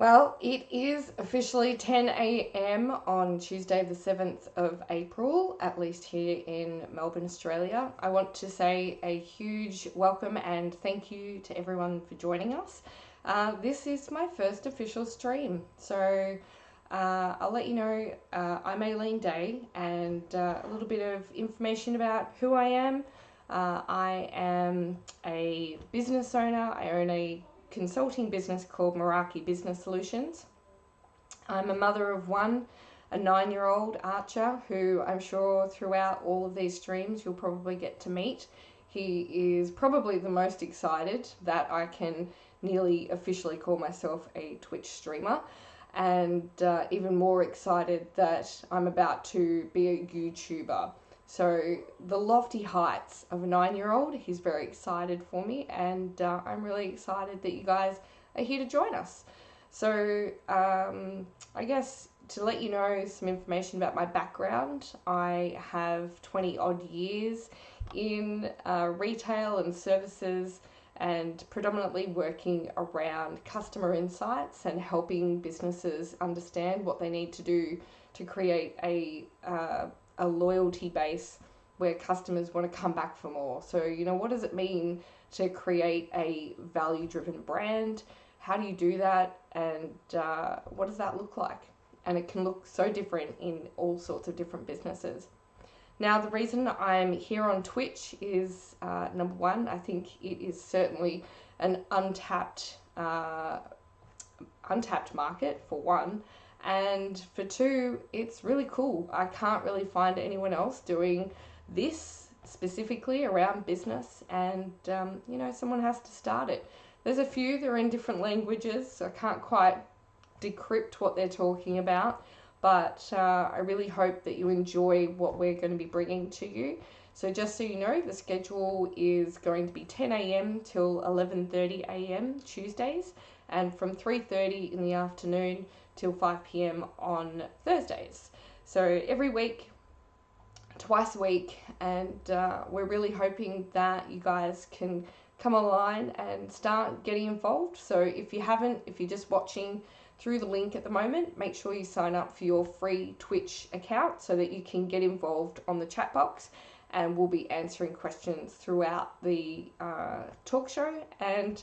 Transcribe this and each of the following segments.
Well, it is officially 10 a.m. on Tuesday, the 7th of April, at least here in Melbourne, Australia. I want to say a huge welcome and thank you to everyone for joining us. This is my first official stream, so I'll let you know I'm Aileen Day, and a little bit of information about who I am. I am a business owner. I own a consulting business called Meraki Business Solutions. I'm a mother of one, a 9-year-old Archer, who I'm sure throughout all of these streams you'll probably get to meet. He is probably the most excited that I can nearly officially call myself a Twitch streamer, and even more excited that I'm about to be a YouTuber. So the lofty heights of a 9-year-old, he's very excited for me, and I'm really excited that you guys are here to join us. So I guess to let you know some information about my background, I have 20 odd years in retail and services, and predominantly working around customer insights and helping businesses understand what they need to do to create a loyalty base where customers want to come back for more. So, what does it mean to create a value-driven brand? How do you do that? And what does that look like? And it can look so different in all sorts of different businesses. Now, the reason I'm here on Twitch is, number one, I think it is certainly an untapped market, for one. And for two, it's really cool. I can't really find anyone else doing this specifically around business, and someone has to start it. There's a few that are in different languages, so I can't quite decrypt what they're talking about, but I really hope that you enjoy what we're going to be bringing to you. So just so you know, the schedule is going to be 10 a.m. till 11:30 a.m. Tuesdays, and from 3:30 in the afternoon till 5 p.m. on Thursdays. So every week, twice a week, and we're really hoping that you guys can come online and start getting involved. So if you're just watching through the link at the moment, make sure you sign up for your free Twitch account so that you can get involved on the chat box, and we'll be answering questions throughout the talk show. And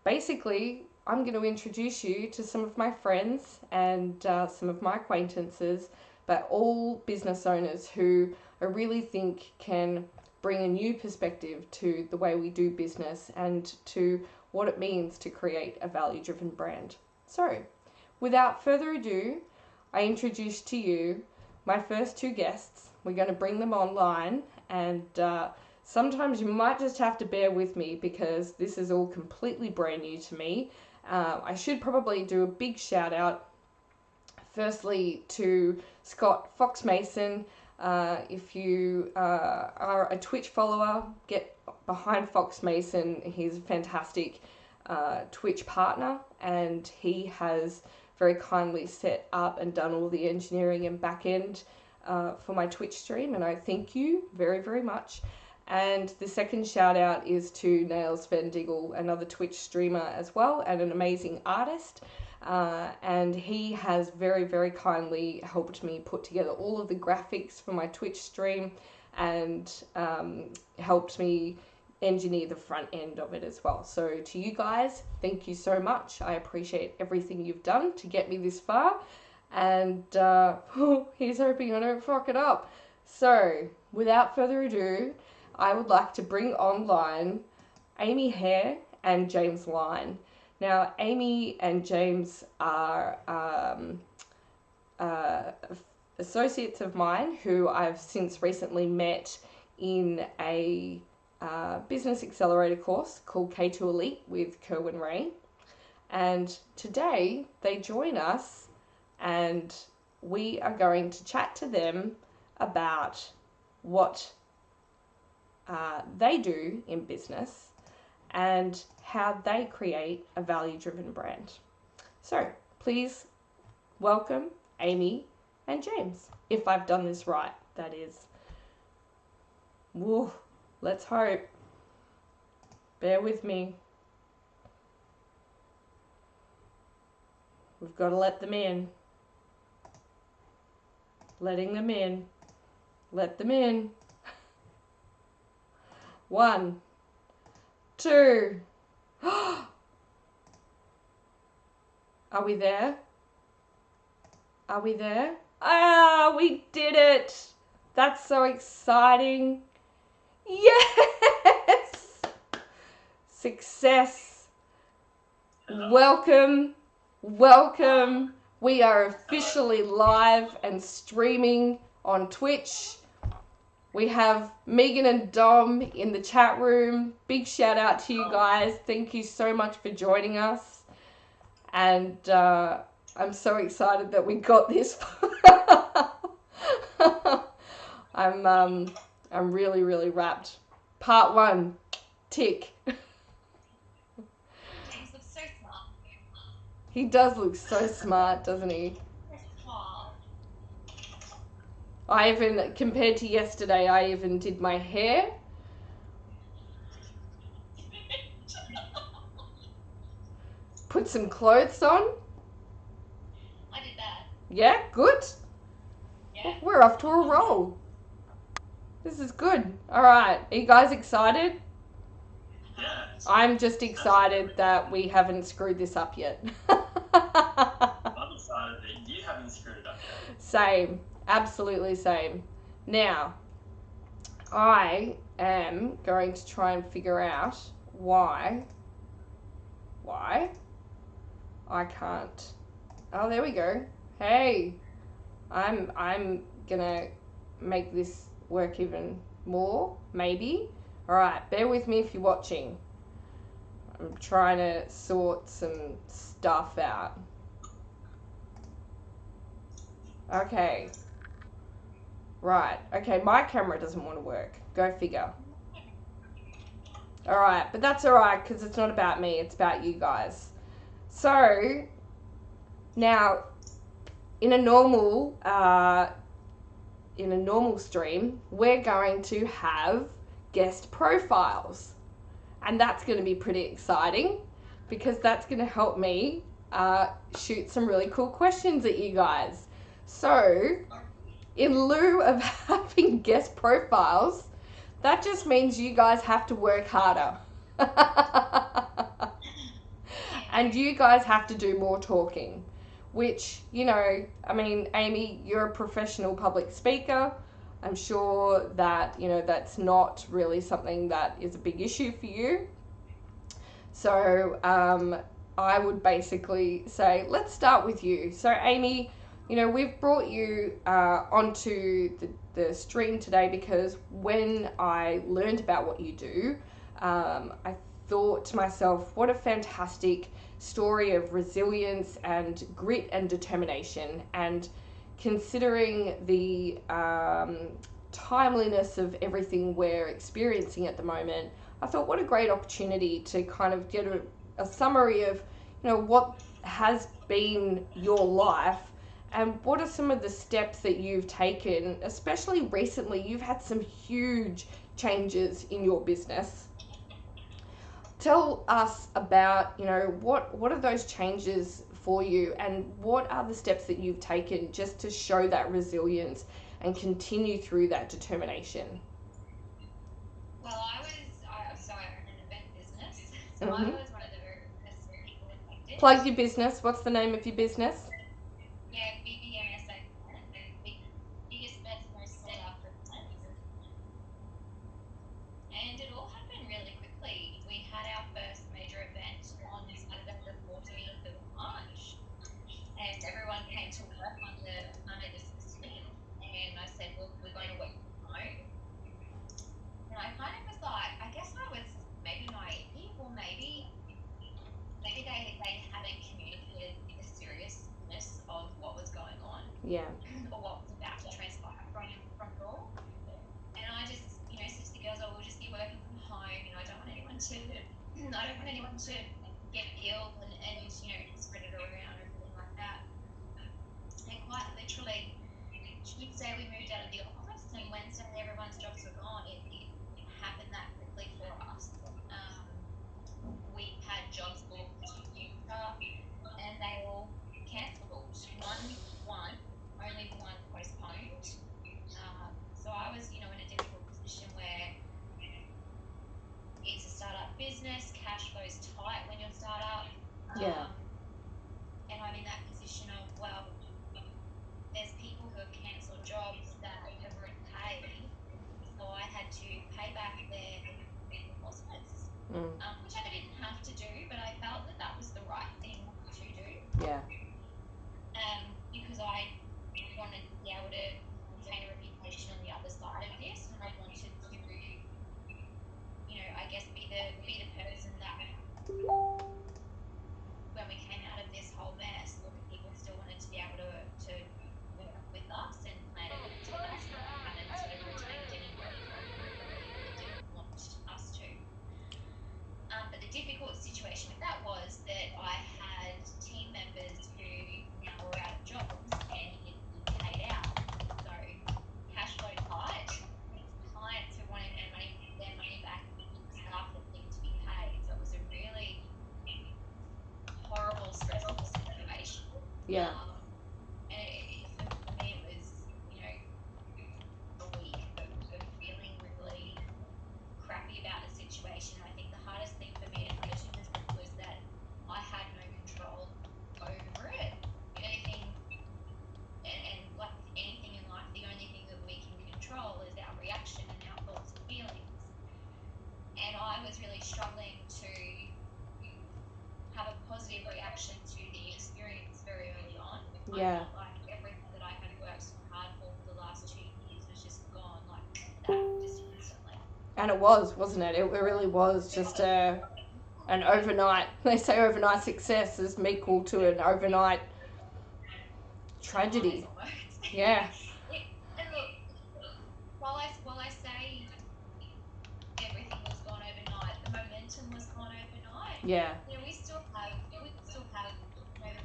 basically, I'm going to introduce you to some of my friends and some of my acquaintances, but all business owners who I really think can bring a new perspective to the way we do business and to what it means to create a value-driven brand. So, without further ado, I introduce to you my first two guests. We're going to bring them online, and sometimes you might just have to bear with me because this is all completely brand new to me. I should probably do a big shout out firstly to Scott Fox Mason. If you are a Twitch follower, get behind Fox Mason. He's a fantastic Twitch partner, and he has very kindly set up and done all the engineering and back end for my Twitch stream, and I thank you very, very much. And the second shout out is to Nails Van Diggle, another Twitch streamer as well, and an amazing artist. And he has very, very kindly helped me put together all of the graphics for my Twitch stream, and helped me engineer the front end of it as well. So to you guys, thank you so much. I appreciate everything you've done to get me this far, and he's hoping I don't fuck it up. So without further ado, I would like to bring online Aimee Hair and James Line. Now, Aimee and James are associates of mine who I've since recently met in a business accelerator course called K2 Elite with Kerwin Ray. And today they join us, and we are going to chat to them about what they do in business and how they create a value-driven brand. So please welcome Aimee and James, if I've done this right, that is. Woo, let's hope. Bear with me. We've got to let them in. Letting them in. Let them in. 1, 2. Are we there? Are we there? Ah, we did it. That's so exciting. Yes! Success. Welcome. Welcome. We are officially live and streaming on Twitch. We have Megan and Dom in the chat room. Big shout out to you guys. Thank you so much for joining us. And I'm so excited that we got this far. I'm really, really wrapped. Part 1, tick. James looks so smart. He does look so smart, doesn't he? I even, compared to yesterday, I even did my hair. Put some clothes on. I did that. Yeah, good. Yeah. We're off to a roll. This is good. All right. Are you guys excited? Yeah. I'm just excited that we haven't screwed this up yet. I'm excited that you haven't screwed it up yet. Same. Absolutely same. Now, I am going to try and figure out why I can't. Oh, there we go. Hey, I'm gonna make this work even more, maybe. All right, bear with me if you're watching. I'm trying to sort some stuff out. Okay. Right. Okay, my camera doesn't want to work. Go figure. All right, but that's all right because it's not about me. It's about you guys. So now, in a normal stream, we're going to have guest profiles, and that's going to be pretty exciting because that's going to help me shoot some really cool questions at you guys. So, in lieu of having guest profiles, that just means you guys have to work harder. And you guys have to do more talking, which, you know, I mean, Aimee, you're a professional public speaker. I'm sure that, you know, that's not really something that is a big issue for you. So I would basically say, let's start with you. So Aimee, you know, we've brought you onto the stream today because when I learned about what you do, I thought to myself, what a fantastic story of resilience and grit and determination. And considering the timeliness of everything we're experiencing at the moment, I thought what a great opportunity to kind of get a summary of, you know, what has been your life and what are some of the steps that you've taken, especially recently. You've had some huge changes in your business. Tell us about, you know, what are those changes for you and what are the steps that you've taken just to show that resilience and continue through that determination? Well, I own an event business, so I was one of the very first people affected. Plug your business. What's the name of your business? Yeah, BBMS, biggest, best, most sought after events. And it all happened really quickly. We had our first major event on Saturday the 14th of March, and everyone came to work on the Monday the 16th, and I said, look, we're going to work from home. And I kind of was like, I guess I was maybe naive, or maybe they hadn't communicated the seriousness of what was going on. Yeah. Or what was about to transpire from it all. And I just, you know, said to the girls, oh, we'll just be working from home. You know, I don't want anyone to get ill and you know, spread it around or anything like that. And quite literally, Tuesday we moved out of the office, and Wednesday everyone's jobs were gone. It happened that quickly for us. We had jobs booked in Utah, and they all Yeah. And for me, it was, a week of feeling really crappy about the situation. I think the hardest thing for me to come to was that I had no control over it. The only thing, and like with anything in life, the only thing that we can control is our reaction and our thoughts and feelings. And I was really struggling to have a positive reaction to the experience very early on. Yeah. I felt like everything that I had worked so hard for the last 2 years was just gone like that, just instantly. And it was, wasn't it? It really was just an overnight. They say overnight success is equal to an overnight tragedy. Yeah. And look, while I say everything was gone overnight, the momentum was gone overnight. Yeah. We still have the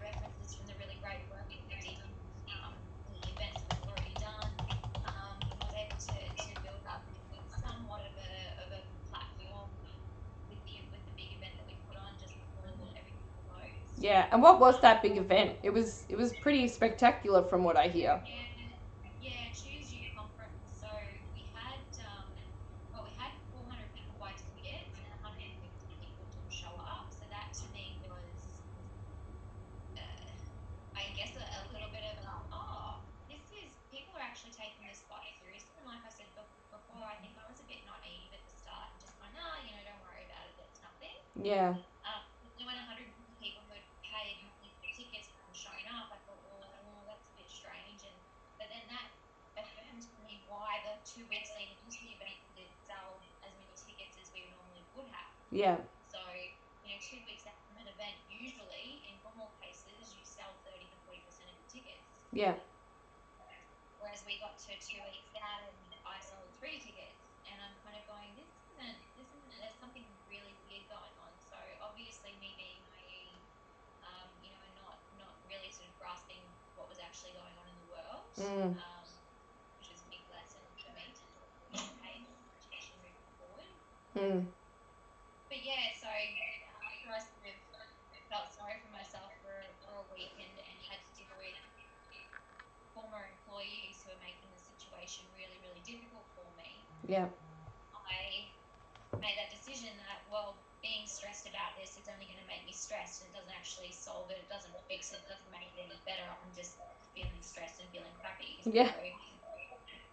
references from the really great work that we did, the events that we've already done. I was able to build up somewhat of a platform with the big event that we put on just before everything closed. Yeah. And what was that big event? It was pretty spectacular from what I hear. Choose You conference. So we had 400 people buy tickets and 150 people didn't show up. So that to me was, I guess, a little bit of people are actually taking this quite seriously. And like I said before, I think I was a bit naive at the start and just going, don't worry about it. It's nothing. Yeah. When 150 people who had paid money for tickets hadn't shown up, I thought, well, that's a bit strange. But then that affirmed to me why the 2 weeks leading into the event we didn't sell as many tickets as we normally would have. Yeah. So, 2 weeks out from an event, usually in normal cases, you sell 30 to 40% of your tickets. Yeah. Whereas we got to 2 weeks out and I sold 3 tickets, and I'm kind of going, there's something really weird going on. So obviously, me being naive, and not really sort of grasping what was actually going on in the world, which was a big lesson for me to sort of pay more attention moving forward. But yeah, so after I sort of felt sorry for myself for a week and had to deal with former employees who are making the situation really, really difficult for me, Yeah. I made that decision that, well, being stressed about this is only going to make me stressed, and it doesn't actually solve it. It doesn't fix it. It doesn't make it any better. I'm just feeling stressed and feeling crappy. Yeah. So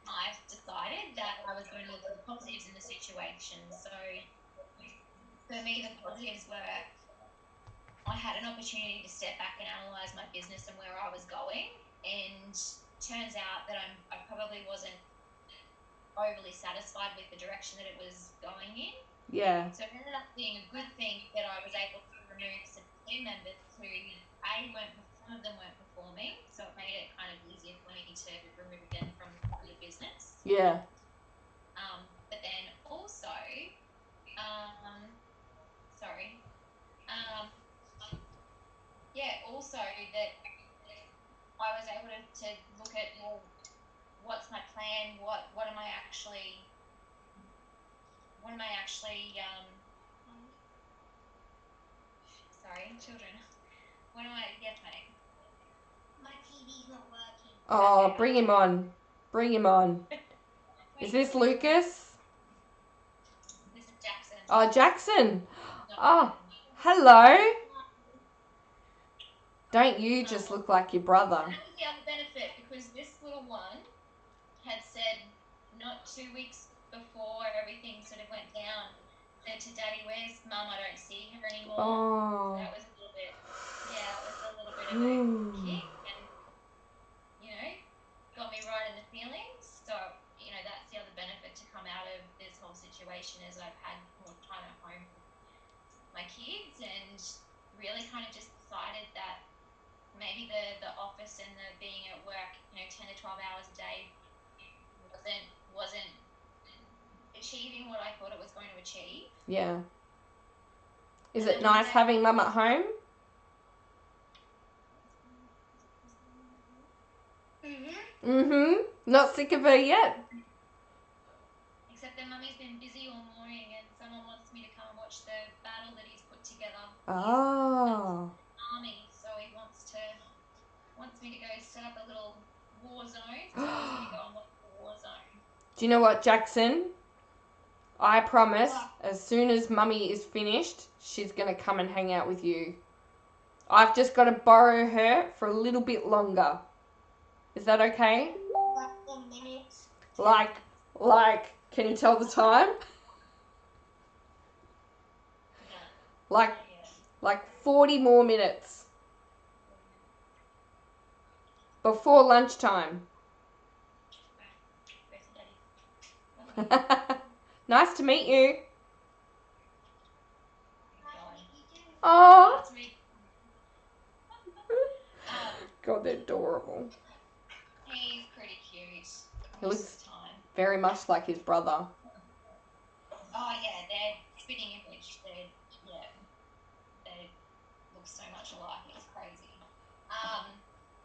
I decided that I was going to look for the positives in the situation. So for me, the positives were I had an opportunity to step back and analyze my business and where I was going. And turns out that I probably wasn't overly satisfied with the direction that it was going in. Yeah. So it ended up being a good thing that I was able to remove some team members who, some of them weren't performing. So it made it kind of easier for me to remove them from the business. Yeah. But then also, also that I was able to look at, well, what's my plan? What am I actually sorry, children. What am I yes, mate. My TV's not working. Oh, Okay, bring him on. Bring him on. Is this Lucas? This is Jackson. Oh, Jackson. Oh, hello. Don't you just look like your brother? And that was the other benefit, because this little one had said not 2 weeks before everything sort of went down, said to Daddy, "Where's Mum? I don't see her anymore." Oh. So that was a little bit of a kick, and got me right in the feelings. So that's the other benefit to come out of this whole situation, is I've had more time at home with my kids, and really kind of just decided that maybe the office and the being at work 10 to 12 hours a day wasn't achieving what I thought it was going to achieve. Yeah. Is it nice having Mum at home? Not sick of her yet? Except that Mummy's been busy all morning and someone wants me to come and watch the battle that he's put together. Oh. He's army, so he wants to Do you know what, Jackson? I promise, as soon as Mummy is finished, she's going to come and hang out with you. I've just got to borrow her for a little bit longer. Is that okay? Like a minute. Like, can you tell the time? No. Like 40 more minutes. Before lunchtime. Nice to meet you. Oh. God, they're adorable. He's pretty cute. He looks very much like his brother. Oh yeah, they're spitting image. They look so much alike. It's crazy.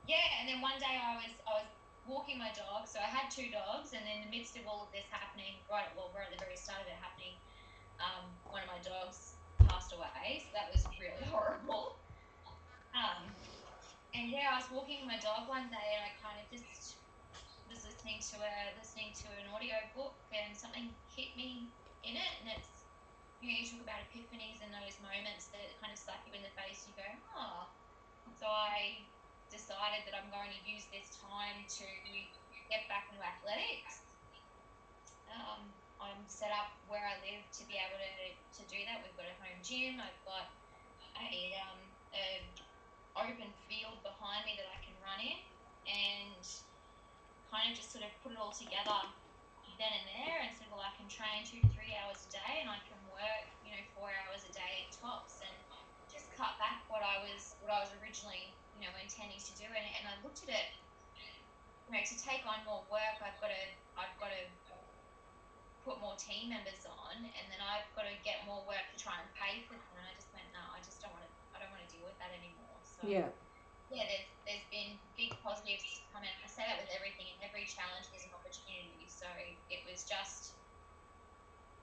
Yeah, and then one day I was walking my dog. So I had 2 dogs, and in the midst of all of this happening, we're at the very start of it happening. One of my dogs passed away, so that was really horrible. And yeah, I was walking my dog one day, and I kind of just was listening to an audio book, and something hit me in it, and it's, you talk about epiphanies and those moments that kind of slap you in the face. You go, oh. So I decided that I'm going to use this time to get back into athletics. I'm set up where I live to be able to do that. We've got a home gym. I've got a open field behind me that I can run in, and kind of just sort of put it all together then and there, and said, well, I can train 2 to 3 hours a day, and I can work 4 hours a day tops, and just cut back what I was originally intending to do. And I looked at it, to take on more work, I've got to put more team members on, and then I've got to get more work to try and pay for them. And I just went, no, I don't want to deal with that anymore. So yeah, there's been big positives come in. I say that with everything, and every challenge is an opportunity. So it was just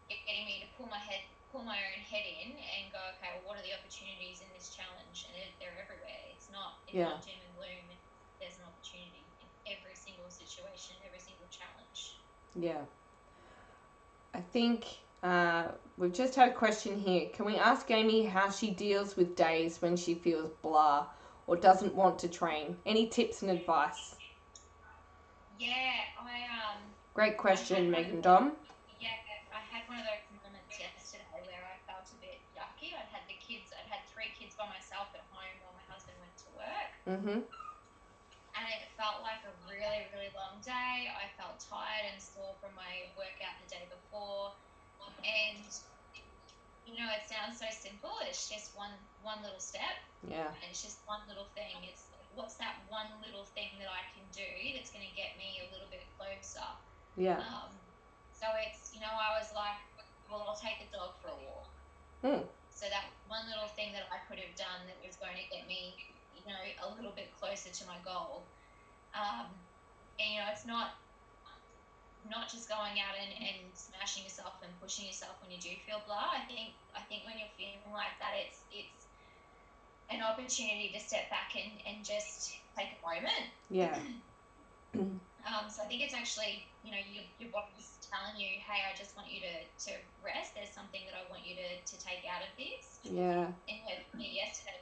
getting me to pull my own head in and go, okay, well, what are the opportunities in this challenge? And they're everywhere. It's not doom and gloom. There's an opportunity in every single situation, every single challenge. Yeah. I think we've just had a question here. Can we ask Aimee how she deals with days when she feels blah or doesn't want to train? Any tips and advice? Yeah, Great question, Megan Dom. Yeah, I had one of those moments yesterday where I felt a bit yucky. I'd had 3 kids by myself at home while my husband went to work. Mm-hmm. And it felt like a really, really long day. I felt tired and sore from my workout the day before. And, it sounds so simple. It's just one little step. Yeah. And it's just one little thing. It's what's that one little thing that I can do that's going to get me a little bit closer. Yeah. So it's, I was like, well, I'll take the dog for a walk. So that one little thing that I could have done that was going to get me, a little bit closer to my goal. And, it's not just going out and smashing yourself and pushing yourself when you do feel blah. I think when you're feeling like that, it's an opportunity to step back and just take a moment. Yeah. So I think it's actually, your body's telling you, hey, I just want you to rest. There's something that I want you to take out of this. Yeah. And yesterday,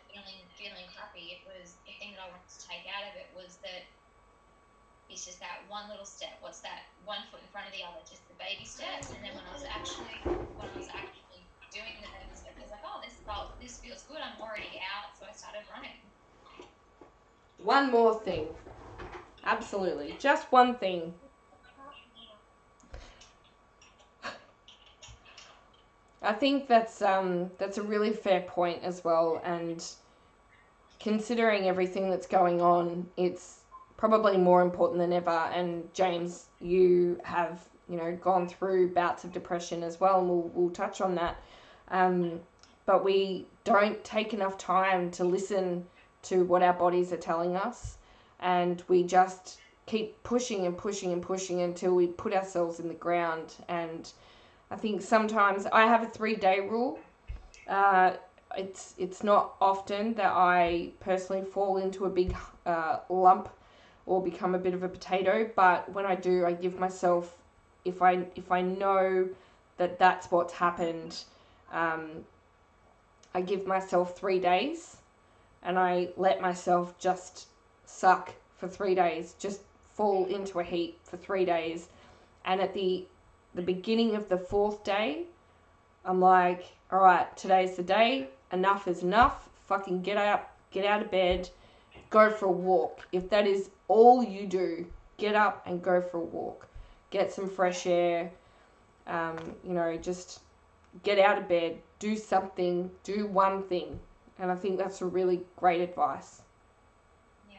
feeling crappy, it was the thing that I wanted to take out of it was that it's just that one little step. What's that? One foot in front of the other, just the baby steps. And then when I was actually doing the baby steps, I was like, oh, this feels good. I'm already out. So I started running. One more thing. Absolutely. Just one thing. I think that's a really fair point as well, and considering everything that's going on, it's probably more important than ever. And James, you have gone through bouts of depression as well, and we'll touch on that. But we don't take enough time to listen to what our bodies are telling us, and we just keep pushing and pushing and pushing until we put ourselves in the ground. And I think sometimes I have a 3-day rule. It's not often that I personally fall into a big lump or become a bit of a potato, but when I do, I give myself if I know that that's what's happened, I give myself 3 days, and I let myself just suck for 3 days, just fall into a heap for 3 days. And at the beginning of the 4th day, I'm like, all right, today's the day. Enough is enough. Fucking get up, get out of bed, go for a walk. If that is all you do, get up and go for a walk. Get some fresh air. Just get out of bed, do something, do one thing. And I think that's a really great advice. Yeah.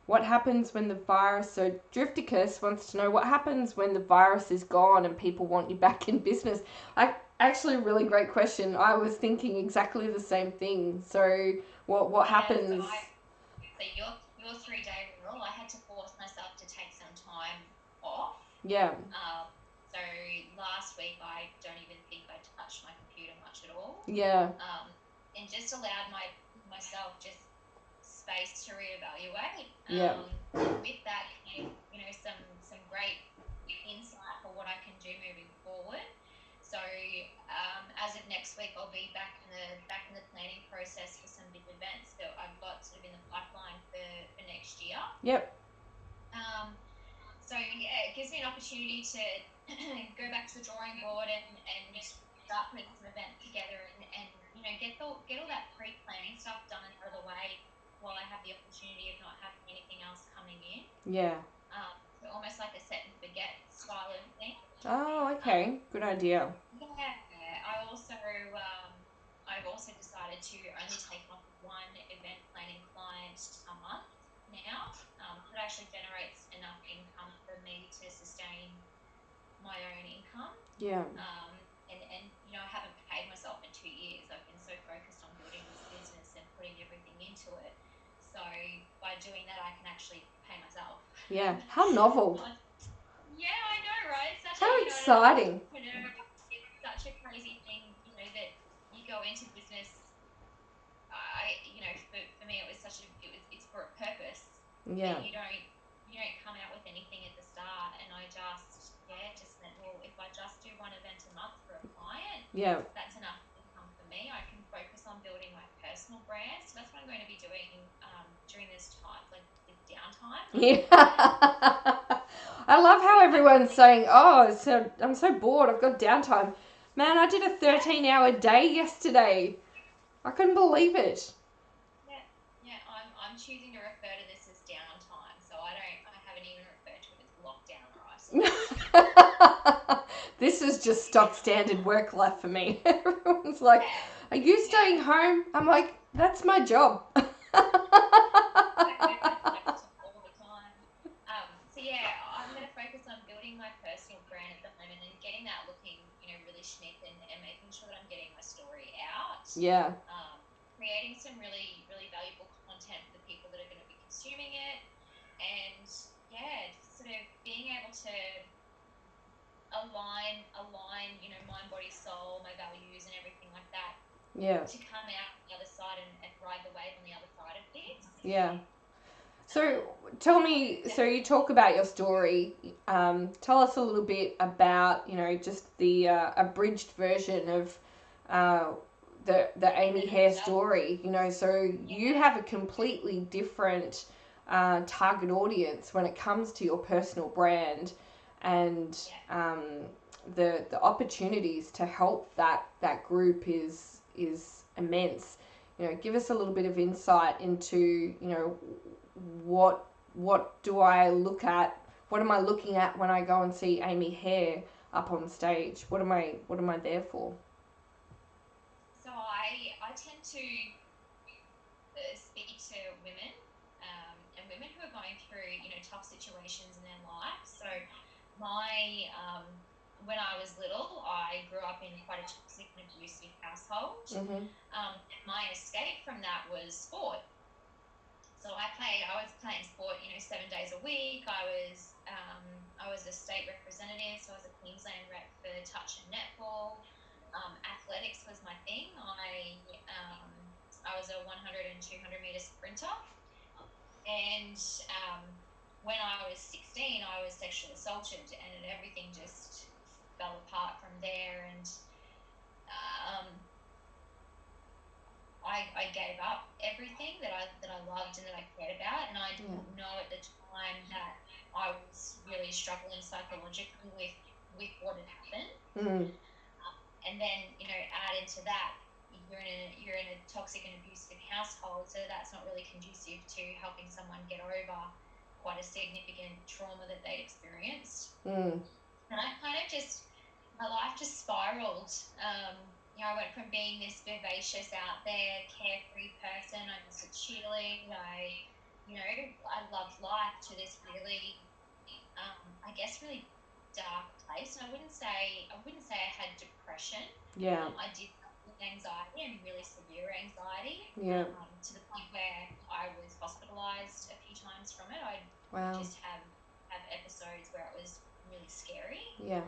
What happens when the virus, so Drifticus wants to know what happens when the virus is gone and people want you back in business. Actually, a really great question. I was thinking exactly the same thing. So what happens? So your 3-day rule, I had to force myself to take some time off. Yeah. So last week I don't even think I touched my computer much at all. Yeah. And just allowed myself just space to reevaluate. Yeah. With that came, some great insight for what I can do moving forward. So as of next week, I'll be back in the planning process for some big events that I've got sort of in the pipeline for next year. Yep. So yeah, it gives me an opportunity to go back to the drawing board and start putting some events together and get all that pre-planning stuff done and out of the way while I have the opportunity of not having anything else coming in. Yeah. So almost like a set and forget style of thing. Oh, okay. Good idea. Yeah. I've also decided to only take on one event planning client a month now. That actually generates enough income for me to sustain my own income. Yeah. And I haven't paid myself in 2 years. I've been so focused on building this business and putting everything into it. So by doing that, I can actually pay myself. Yeah. How novel. Yeah, I know, right? How exciting. It's such a crazy thing, that you go into business. For me, it's for a purpose. Yeah. But you don't come out with anything at the start. And I just went, well, if I just do one event a month for a client, yeah, that's enough income for me. I can focus on building my personal brand. So that's what I'm going to be doing during this time, like this downtime. Yeah. I love how everyone's saying, "Oh, I'm so bored. I've got downtime." Man, I did a 13-hour day yesterday. I couldn't believe it. Yeah. I'm choosing to refer to this as downtime, so I haven't even referred to it as lockdown or isolation. This is just stock standard work life for me. Everyone's like, "Are you staying home?" I'm like, "That's my job." I'm going to focus on building my personal brand at the moment and getting that looking, really schmick and making sure that I'm getting my story out. Yeah. Creating some really, really valuable content for the people that are going to be consuming it. And sort of being able to align, mind, body, soul, my values and everything like that. Yeah. To come out on the other side and ride the wave on the other side of this. Yeah. So tell me, so you talk about your story. Tell us a little bit about, just the abridged version of the Aimee Hair story. So you have a completely different target audience when it comes to your personal brand, and the opportunities to help that group is immense. Give us a little bit of insight into what do I look at? What am I looking at when I go and see Aimee Hair up on stage? What am I there for? So I tend to speak to women and women who are going through tough situations in their life. So when I was little, I grew up in quite a toxic and abusive household. Mm-hmm. My escape from that was sport. So I was playing sport, 7 days a week. I was a state representative, so I was a Queensland rep for touch and netball. Athletics was my thing. I was a 100 and 200 meter sprinter, and when I was 16, I was sexually assaulted, and everything just fell apart from there. And um, I gave up everything that I loved and that I cared about, and I didn't know at the time that I was really struggling psychologically with what had happened. And then, add into that, you're in a toxic and abusive household, so that's not really conducive to helping someone get over quite a significant trauma that they experienced. And I kind of my life just spiraled. I went from being this vivacious, out there, carefree person. I was chilling. I loved life, to this really, I guess, really dark place. And I wouldn't say I had depression. Yeah. I did with anxiety, and really severe anxiety. Yeah. To the point where I was hospitalised a few times from it. I'd just have episodes where it was really scary. Yeah.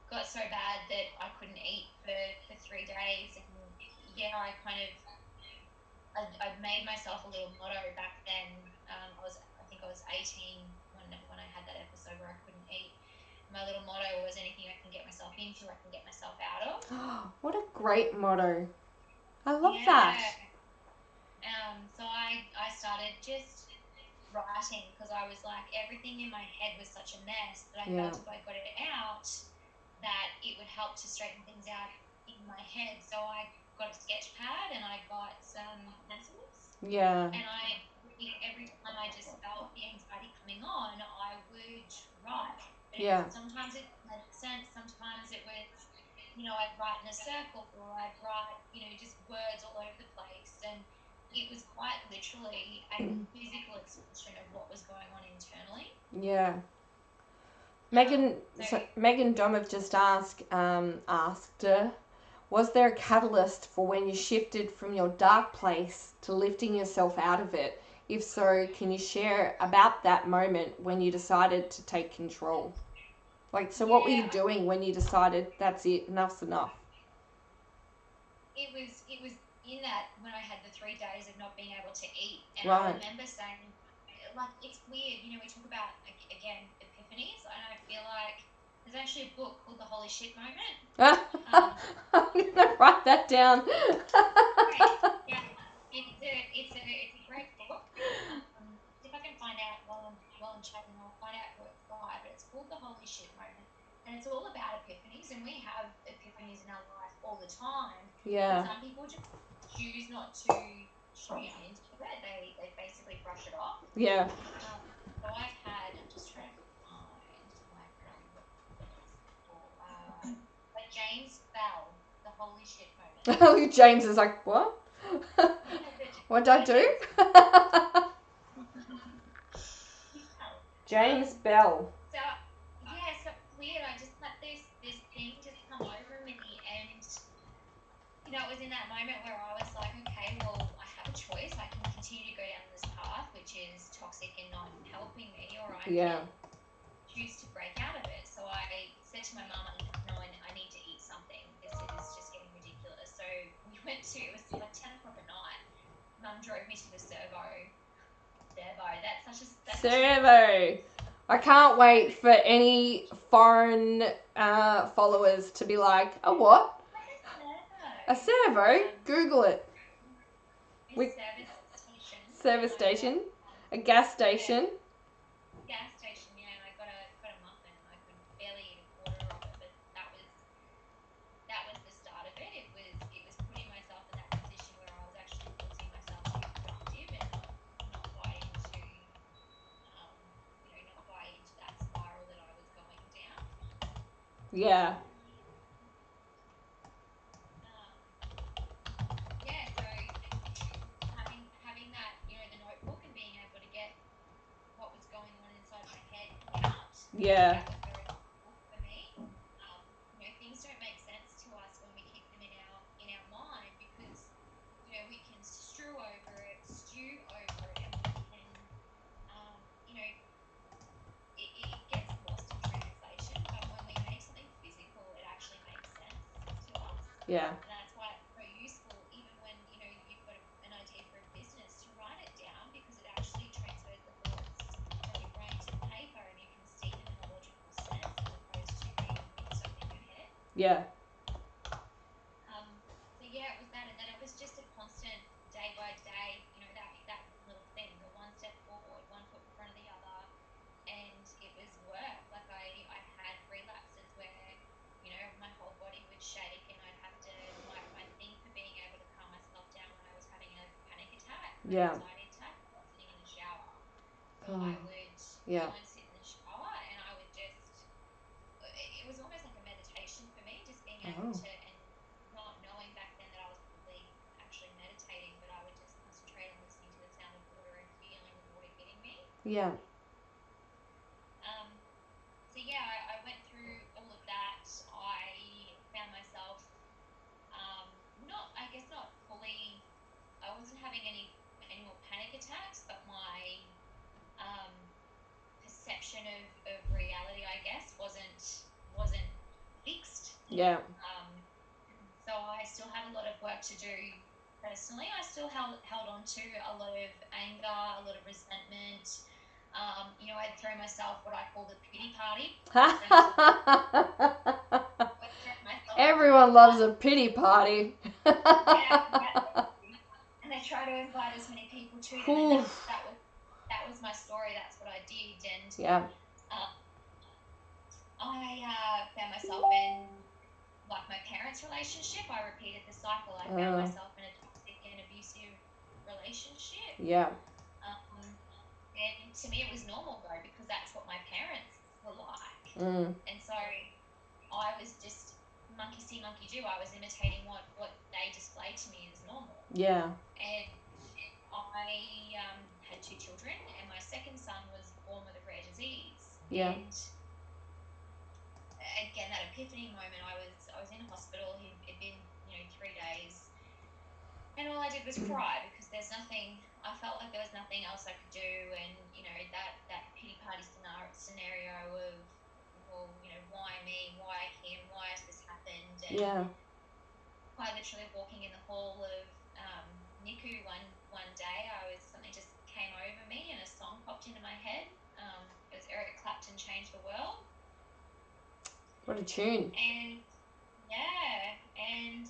Got so bad that I couldn't eat for 3 days, and I kind of I made myself a little motto back then. I think I was 18 when I had that episode where I couldn't eat. My little motto was, anything I can get myself into, I can get myself out of. What a great motto! I love that. So I started just writing, because I was like, everything in my head was such a mess that I felt if I got it out, that it would help to straighten things out in my head. So I got a sketch pad and I got some pencils. Yeah. And every time I just felt the anxiety coming on, I would write. And sometimes it made sense. Sometimes it was, I'd write in a circle, or I'd write, just words all over the place. And it was quite literally a physical expression of what was going on internally. Yeah. Megan Domov just asked, was there a catalyst for when you shifted from your dark place to lifting yourself out of it? If so, can you share about that moment when you decided to take control? What were you doing when you decided, that's it, enough's enough? It was in that, when I had the 3 days of not being able to eat, and I remember saying, it's weird, we talk about, again, epiphanies, and I feel like there's actually a book called The Holy Shit Moment. I'm going to write that down. Yeah, it's a great book. If I can find out while I'm chatting, I'll find out who it's by, but it's called The Holy Shit Moment, and it's all about epiphanies, and we have epiphanies in our life all the time. Yeah. Some people just choose not to tune into it. They basically brush it off. Yeah. So I've had, I'm just trying to find my like James Bell, The Holy Shit Moment. James is like, what? What did I do? James Bell. So it's weird. I just had this thing just come over me, and it was in that moment where I was like, okay, well, I have a choice. I can continue to go down this path, which is toxic and not helping me, or I can choose to break out of it. So I said to my mum, no, I need to eat something. This is just getting ridiculous. So we went to, it was like 10 o'clock at night. Mum drove me to the servo. Servo. I can't wait for any foreign followers to be like, a what? A servo? Google it. Service station. A gas station. Gas station, yeah. And I got a muffin, and I could barely eat a quarter of it, but that was the start of it. It was putting myself in that position where I was actually forcing myself to be productive and not buy into not buy into that spiral that I was going down. Yeah. So having that, the notebook, and being able to get what was going on inside my head out. Yeah. That was very helpful for me. Things don't make sense to us when we keep them in our mind, because we can stew over it, and we can it gets lost in translation. But when we make something physical, it actually makes sense to us. Yeah. And that's why it's so useful, even when you've got an idea for a business, to write it down, because it actually transfers the thoughts Yeah. So yeah, it was that, and then it was just a constant day by day, that little thing, the one step forward, one foot in front of the other, and it was work. Like I had relapses where, my whole body would shake, and I'd have to my thing for being able to calm myself down when I was having a panic attack, an Yeah. anxiety attack, I was sitting in the shower. So Oh, I would yeah. go and sit in the shower, and I would just it was almost like a meditation for me, just being able Oh. to, and not knowing back then that I was probably actually meditating, but I would just concentrate on listening to the sound of water and feeling the water hitting me. Yeah. Um, so yeah, I went through all of that. I found myself, not, I guess not fully, I wasn't having any more panic attacks, but my um, perception of reality, I guess, wasn't fixed. Yeah. So I still had a lot of work to do personally. I still held on to a lot of anger, a lot of resentment. I'd throw myself what I call the pity party. Everyone loves a pity party. Yeah, and they try to invite as many people to them, and that was my story. That's what I did, and Yeah. I found myself in, like, my parents' relationship. I repeated the cycle. I found myself in a toxic and abusive relationship. Yeah. And to me, it was normal though, because that's what my parents were like. Mm. And so I was just monkey see, monkey do. I was imitating what they displayed to me as normal. Yeah. And I had two children, and my second son was born with a rare disease. Yeah. And again, that epiphany moment, I was in hospital. It'd been 3 days, and all I did was cry, because there's nothing. I felt like there was nothing else I could do, and that pity party scenario of, well, why me, why him, why has this happened? And Yeah. quite literally walking in the hall of NICU one day, something just came over me, and a song popped into my head. It was Eric Clapton, "Change the World." What a tune. And yeah, and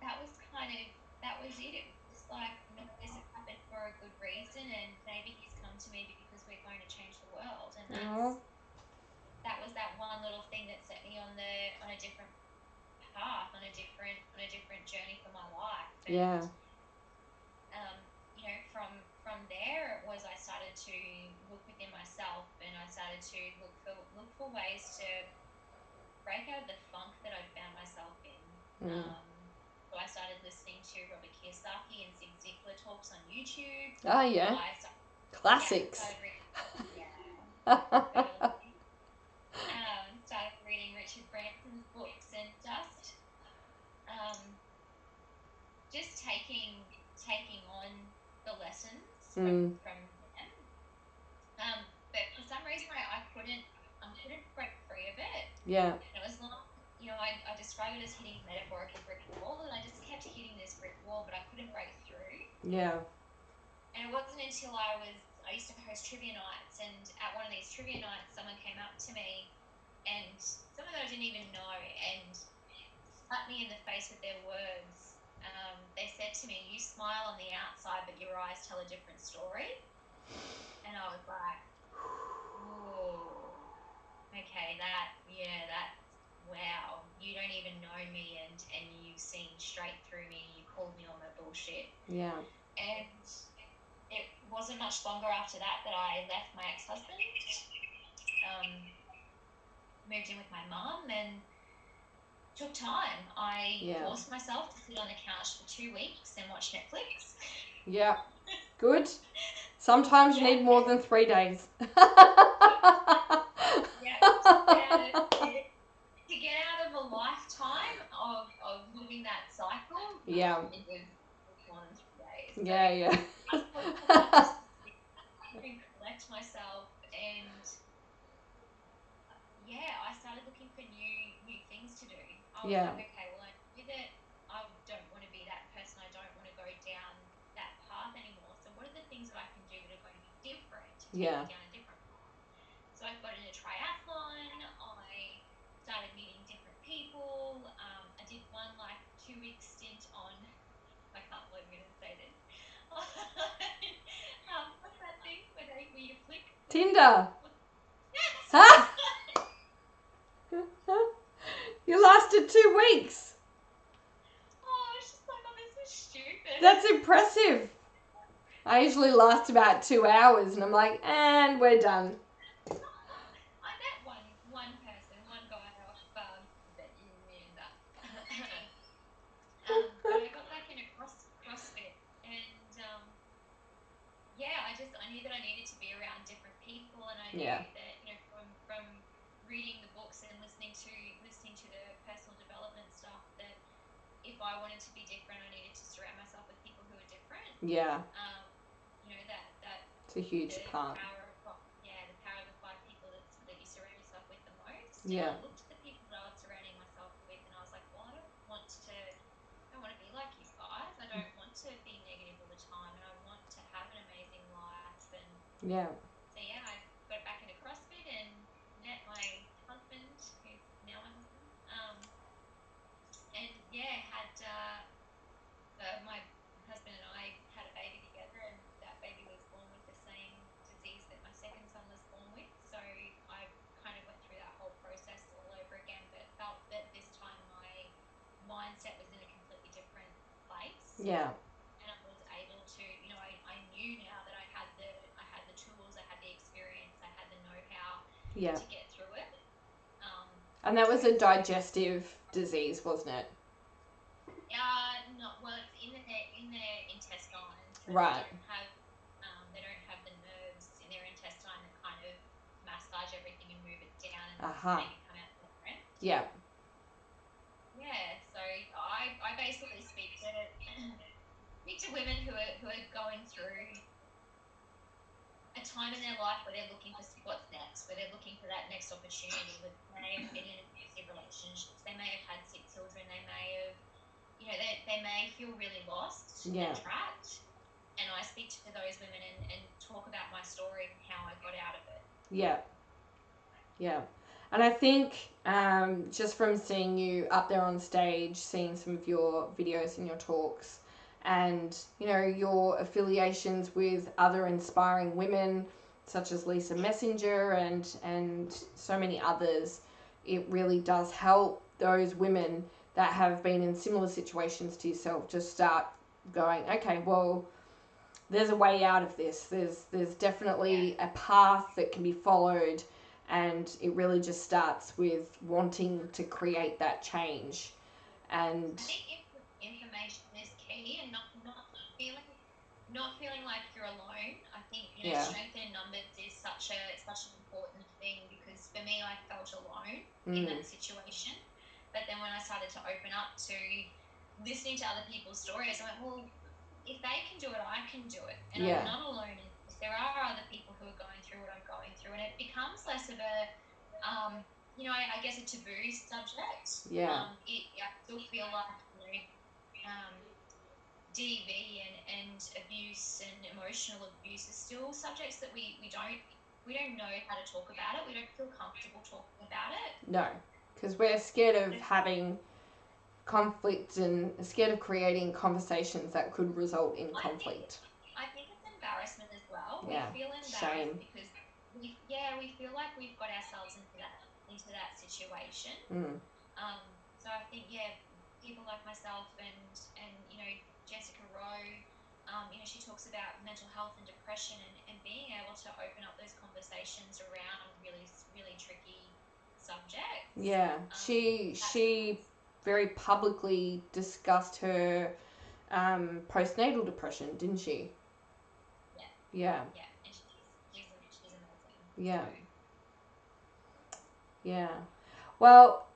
that was it. It was just like, this has happened for a good reason, and maybe he's come to me because we're going to change the world. And that was that one little thing that set me on a different path, on a different journey for my life. And Yeah. from there, it was, I started to look within myself, and I started to look for ways to break out of the funk that I'd found myself in. So I started listening to Robert Kiyosaki and Zig Ziglar talks on YouTube. Oh, yeah. Classics. Started reading Richard Branson's books, and just taking on the lessons from them. But for some reason, I couldn't break free of it. Yeah. And it was like, I describe it as hitting a metaphorical brick wall, and I just kept hitting this brick wall, but I couldn't break through. Yeah. And it wasn't until I used to host trivia nights, and at one of these trivia nights, someone came up to me, and someone that I didn't even know, and slapped me in the face with their words. They said to me, "You smile on the outside, but your eyes tell a different story." And I was like, "Whoa, okay, that's wow. You don't even know me, and you've seen straight through me. You called me on my bullshit." Yeah. And it wasn't much longer after that I left my ex-husband, moved in with my mum, and took time. I forced myself to sit on the couch for 2 weeks and watch Netflix. Yeah. Good. Sometimes you need more than 3 days. To get out of a lifetime of living that cycle. Yeah. It was more than 3 days. So Yeah. I collect myself, and I started looking for new things to do. I was like, okay, well, I knew that I don't want to be that person. I don't want to go down that path anymore. So what are the things that I can do that are going to be different, to take me down a different path? So I got into triathlon. I started meeting different people. Tinder. Yes. Huh? You lasted 2 weeks. Oh, it's just like, oh, this is stupid. That's impressive. I usually last about 2 hours and I'm like, and we're done. I met one person, one guy off that you knew that. But I got back into CrossFit, and yeah, I knew that I needed to be around different people, and I knew Yeah. that, from reading the books and listening to the personal development stuff, that if I wanted to be different, I needed to surround myself with people who are different. Yeah. That It's a huge the part. power of the power of the five people that you surround yourself with the most. And Yeah. I looked at the people that I was surrounding myself with, and I was like, well, I don't want to be like you guys. I don't want to be negative all the time, and I want to have an amazing life. And Yeah. so yeah, I got back into CrossFit and met my husband, who's now my husband. And yeah, had my husband and I had a baby together, and that baby was born with the same disease that my second son was born with. So I kind of went through that whole process all over again, but felt that this time my mindset was in a completely different place. Yeah. And I was able to, I knew now that I had the tools, I had the experience, I had the know-how Yeah. to get through it. And that was a digestive disease, wasn't it? No, well, it's in their intestine, so Right. they don't have the nerves in their intestine that kind of massage everything and move it down and Aha. make it come out the other end. Yeah. Yeah, so I basically speak to speak to women who are going through a time in their life where they're looking for what's next, where they're looking for that next opportunity. With They may have been in abusive relationships, they may have had sick children, they may have, they may feel really lost Yeah. and trapped. And I speak to those women and talk about my story and how I got out of it. Yeah. Yeah. And I think just from seeing you up there on stage, seeing some of your videos and your talks, and your affiliations with other inspiring women such as Lisa Messenger and so many others, it really does help those women that have been in similar situations to yourself just start going, okay, well, there's a way out of this. There's definitely a path that can be followed, and it really just starts with wanting to create that change. And I think information is key, and not feeling like you're alone. I think, yeah. strength in numbers is such an important thing, because for me, I felt alone in Mm. that situation. But then when I started to open up to listening to other people's stories, I went, well, if they can do it, I can do it, and Yeah. I'm not alone in this. There are other people who are going through what I'm going through, and it becomes less of a, I guess, a taboo subject. Yeah. I still feel like, DV and abuse and emotional abuse are still subjects that we don't know how to talk about it. We don't feel comfortable talking about it. No, because we're scared of having conflict and scared of creating conversations that could result in conflict. I think it's embarrassment as well. Yeah. We feel embarrassed Shame. because we feel like we've got ourselves into that situation. Mm. So I think, people like myself and Jessica Rowe, she talks about mental health and depression, and being able to open up those conversations around really really tricky subjects. Yeah. She very publicly discussed her postnatal depression, didn't she? Yeah, Yeah. yeah, and she's amazing. Yeah. So Yeah. Well,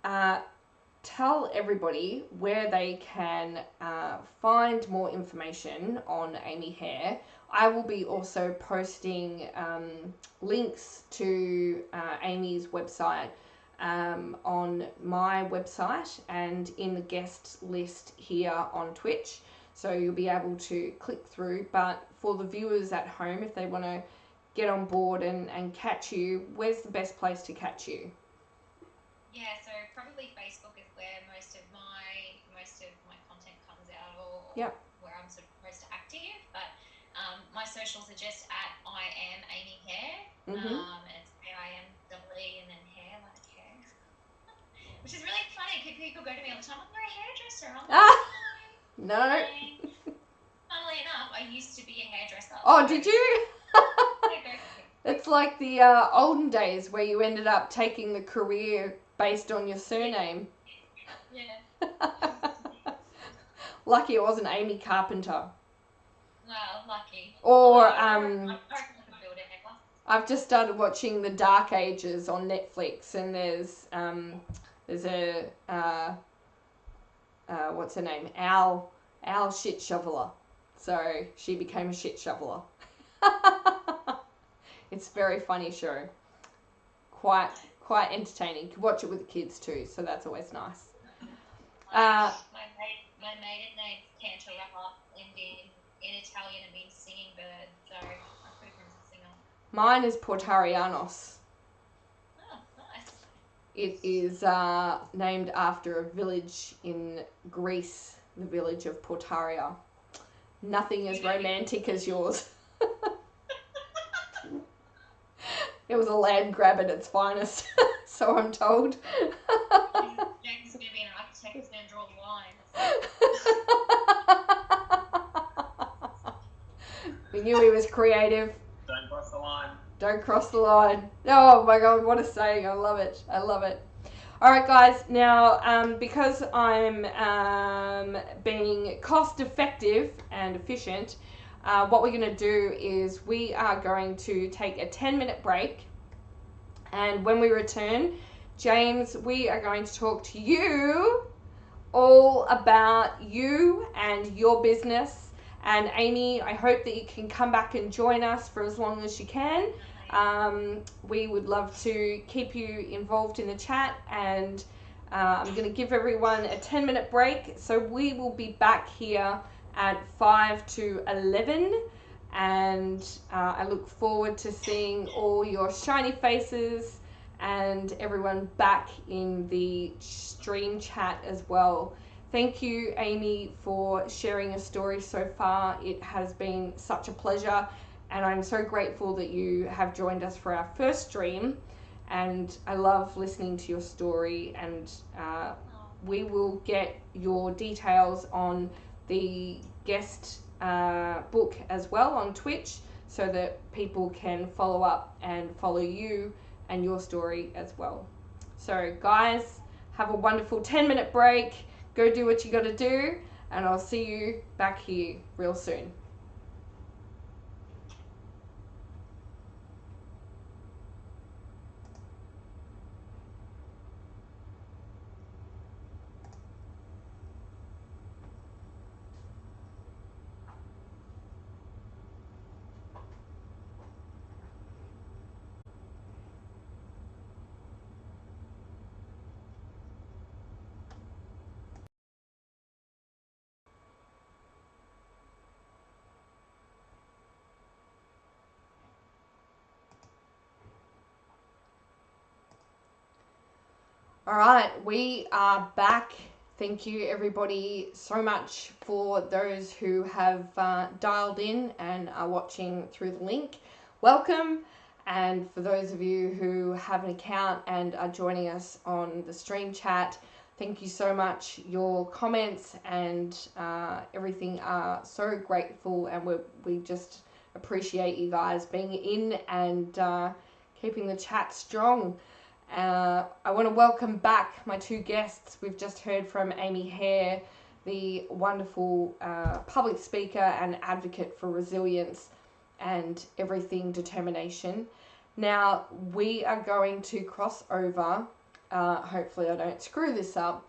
uh, tell everybody where they can find more information on Aimee Hair. I will be also posting links to Aimee's website on my website and in the guest list here on Twitch. So you'll be able to click through. But for the viewers at home, if they want to get on board and catch you, where's the best place to catch you? yeah, so probably Facebook is where most of my content comes out, or Yep. where I'm sort of most active. But my socials are just at I am Aimee Hair. It's AIMEE and then hair, like hair. Which is really funny because people go to me all the time, "Oh, you're a hairdresser." I'm like, No. Funnily enough, I used to be a hairdresser. Oh, so did you? I go for it. It's like the olden days where you ended up taking the career based on your surname. Yeah. Lucky it wasn't Amy Carpenter. Well, lucky. Or I reckon I could build a hair. I've just started watching The Dark Ages on Netflix, and there's a what's her name? Al Shit Shoveler. So she became a shit shoveler. It's a very funny show. Quite entertaining. You can watch it with the kids too, so that's always nice. My maiden name's Cantarella, and in Italian it means singing bird, so I put him as a singer. Mine is Portarianos. Oh, nice. It is named after a village in Greece, the village of Portaria. Nothing as romantic as yours. It was a land grab at its finest, so I'm told. James is going to be an architect who's going to draw lines. We knew he was creative. Don't cross the line. Don't cross the line. Oh my god, what a saying. I love it. I love it. Alright guys, now because I'm being cost effective and efficient, what we're going to do is we are going to take a 10-minute break, and when we return, James, we are going to talk to you all about you and your business. And Amy, I hope that you can come back and join us for as long as you can. We would love to keep you involved in the chat, and I'm going to give everyone a 10-minute break. So we will be back here at 5 to 11, and I look forward to seeing all your shiny faces and everyone back in the stream chat as well. Thank you, Amy, for sharing your story so far. It has been such a pleasure, and I'm so grateful that you have joined us for our first stream, and I love listening to your story, and we will get your details on the guest book as well on Twitch, so that people can follow up and follow you and your story as well. So guys, have a wonderful 10-minute break. Go do what you got to do, and I'll see you back here real soon. All right, we are back. Thank you everybody so much for those who have dialed in and are watching through the link. Welcome. And for those of you who have an account and are joining us on the stream chat, thank you so much. Your comments and everything are so grateful, and we just appreciate you guys being in and keeping the chat strong. I want to welcome back my two guests. We've just heard from Aimee Hair, the wonderful public speaker and advocate for resilience and everything determination. Now we are going to cross over, hopefully I don't screw this up,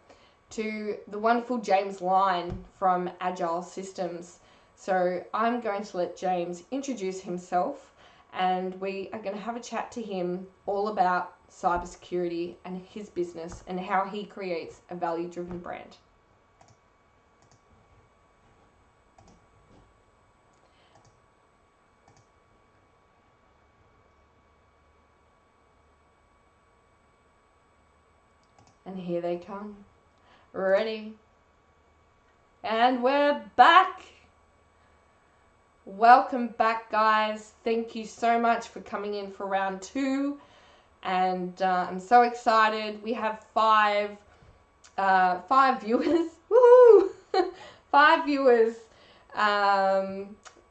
to the wonderful James Line from Agile Systems. So I'm going to let James introduce himself, and we are going to have a chat to him all about cybersecurity and his business and how he creates a value-driven brand. And here they come. Ready? And we're back. Welcome back, guys. Thank you so much for coming in for round 2. And I'm so excited. We have five viewers. Woohoo! 5 viewers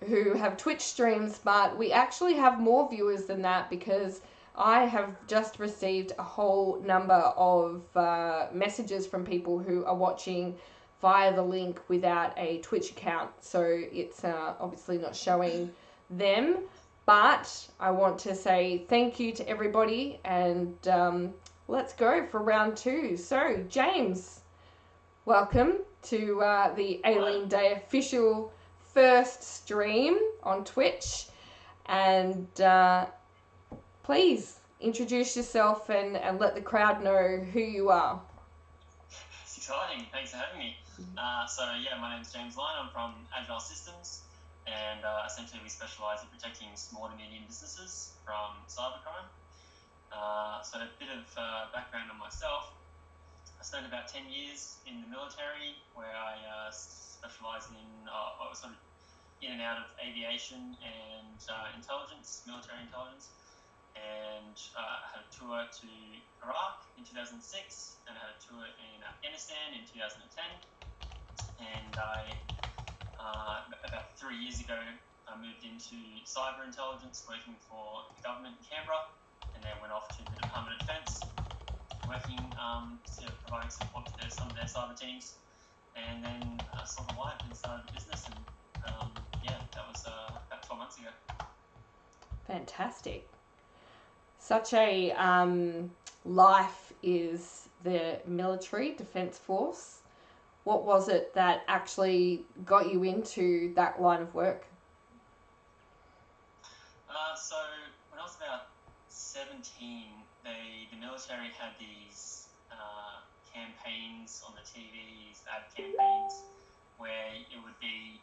who have Twitch streams, but we actually have more viewers than that because I have just received a whole number of messages from people who are watching via the link without a Twitch account, so it's obviously not showing them. But I want to say thank you to everybody, and let's go for round 2. So, James, welcome to the Aileen Day official first stream on Twitch, and please introduce yourself and let the crowd know who you are. It's exciting. Thanks for having me. My name's James Lyon. I'm from Agile Systems, and essentially we specialise in protecting small to medium businesses from cybercrime. So a bit of background on myself. I spent about 10 years in the military, where I specialised in I was sort of in and out of aviation and intelligence, military intelligence. And I had a tour to Iraq in 2006, and I had a tour in Afghanistan in 2010. And about 3 years ago, I moved into cyber intelligence, working for the government in Canberra, and then went off to the Department of Defence, working providing support to some of their cyber teams. And then saw the light and started the business, and that was about 12 months ago. Fantastic. Such a life is the military Defence Force. What was it that actually got you into that line of work? So when I was about 17, the military had these campaigns on the TVs, ad campaigns, where it would be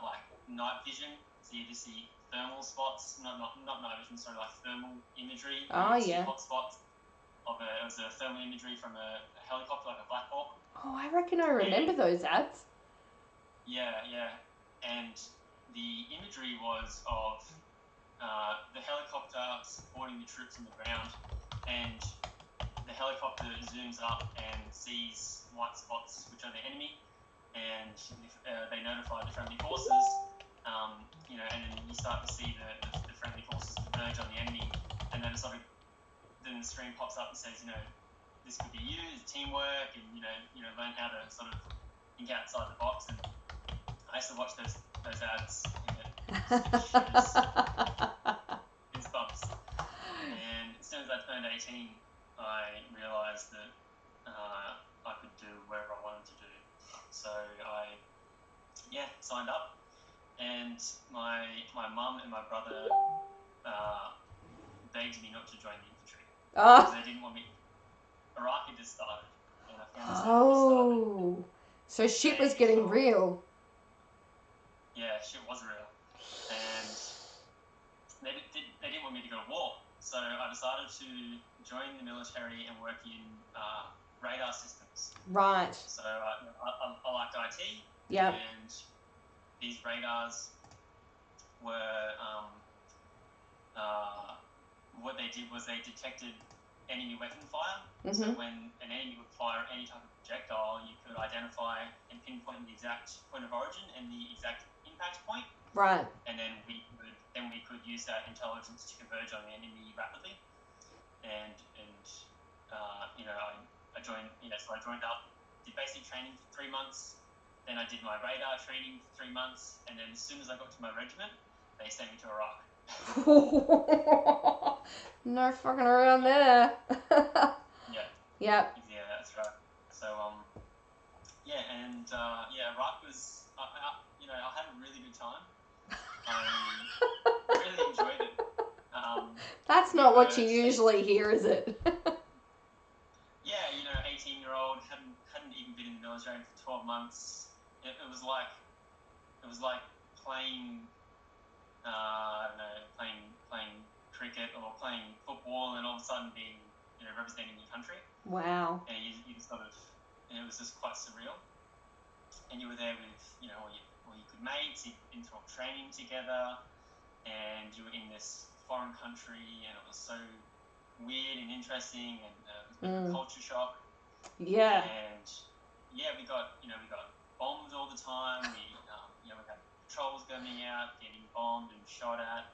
like night vision. So you just see thermal spots, not night vision, sorry, like thermal imagery. Oh, yeah. Hot spots it was a thermal imagery from a helicopter, like a Black Hawk. Oh, I reckon I remember those ads. Yeah. And the imagery was of the helicopter supporting the troops on the ground, and the helicopter zooms up and sees white spots, which are the enemy, and they notify the friendly forces, and then you start to see the friendly forces converge on the enemy, and then then the screen pops up and says, this could be you, it's teamwork, and learn how to sort of think outside the box. And I used to watch those ads, goosebumps. And as soon as I turned 18, I realised that I could do whatever I wanted to do. So I signed up, and my mum and my brother begged me not to join the infantry because they didn't want me. Iraq had just started, and Afghanistan had just started. So shit was getting real. Yeah, shit was real, and they didn't want me to go to war. So I decided to join the military and work in radar systems. Right. So I liked IT. Yeah. And these radars were what they did was they detected enemy weapon fire. Mm-hmm. So when an enemy would fire any type of projectile, you could identify and pinpoint the exact point of origin and the exact impact point. Right. And then we could use that intelligence to converge on the enemy rapidly. And I joined. So I joined up, did basic training for 3 months. Then I did my radar training for 3 months, and then as soon as I got to my regiment, they sent me to Iraq. No fucking around there. Yeah. Yep. Yeah, that's right. So Iraq was I had a really good time. I really enjoyed it. That's not what you usually hear, is it? Yeah, 18-year-old hadn't even been in the military for 12 months. It was like playing playing cricket or playing football, and all of a sudden being representing your country. Wow. And you sort of, it was just quite surreal. And you were there with all your or you could mates, you've been through training together, and you were in this foreign country, and it was so weird and interesting, and it was a bit of a culture shock. Yeah. And yeah, we got bombed all the time. We had patrols going out, getting bombed and shot at,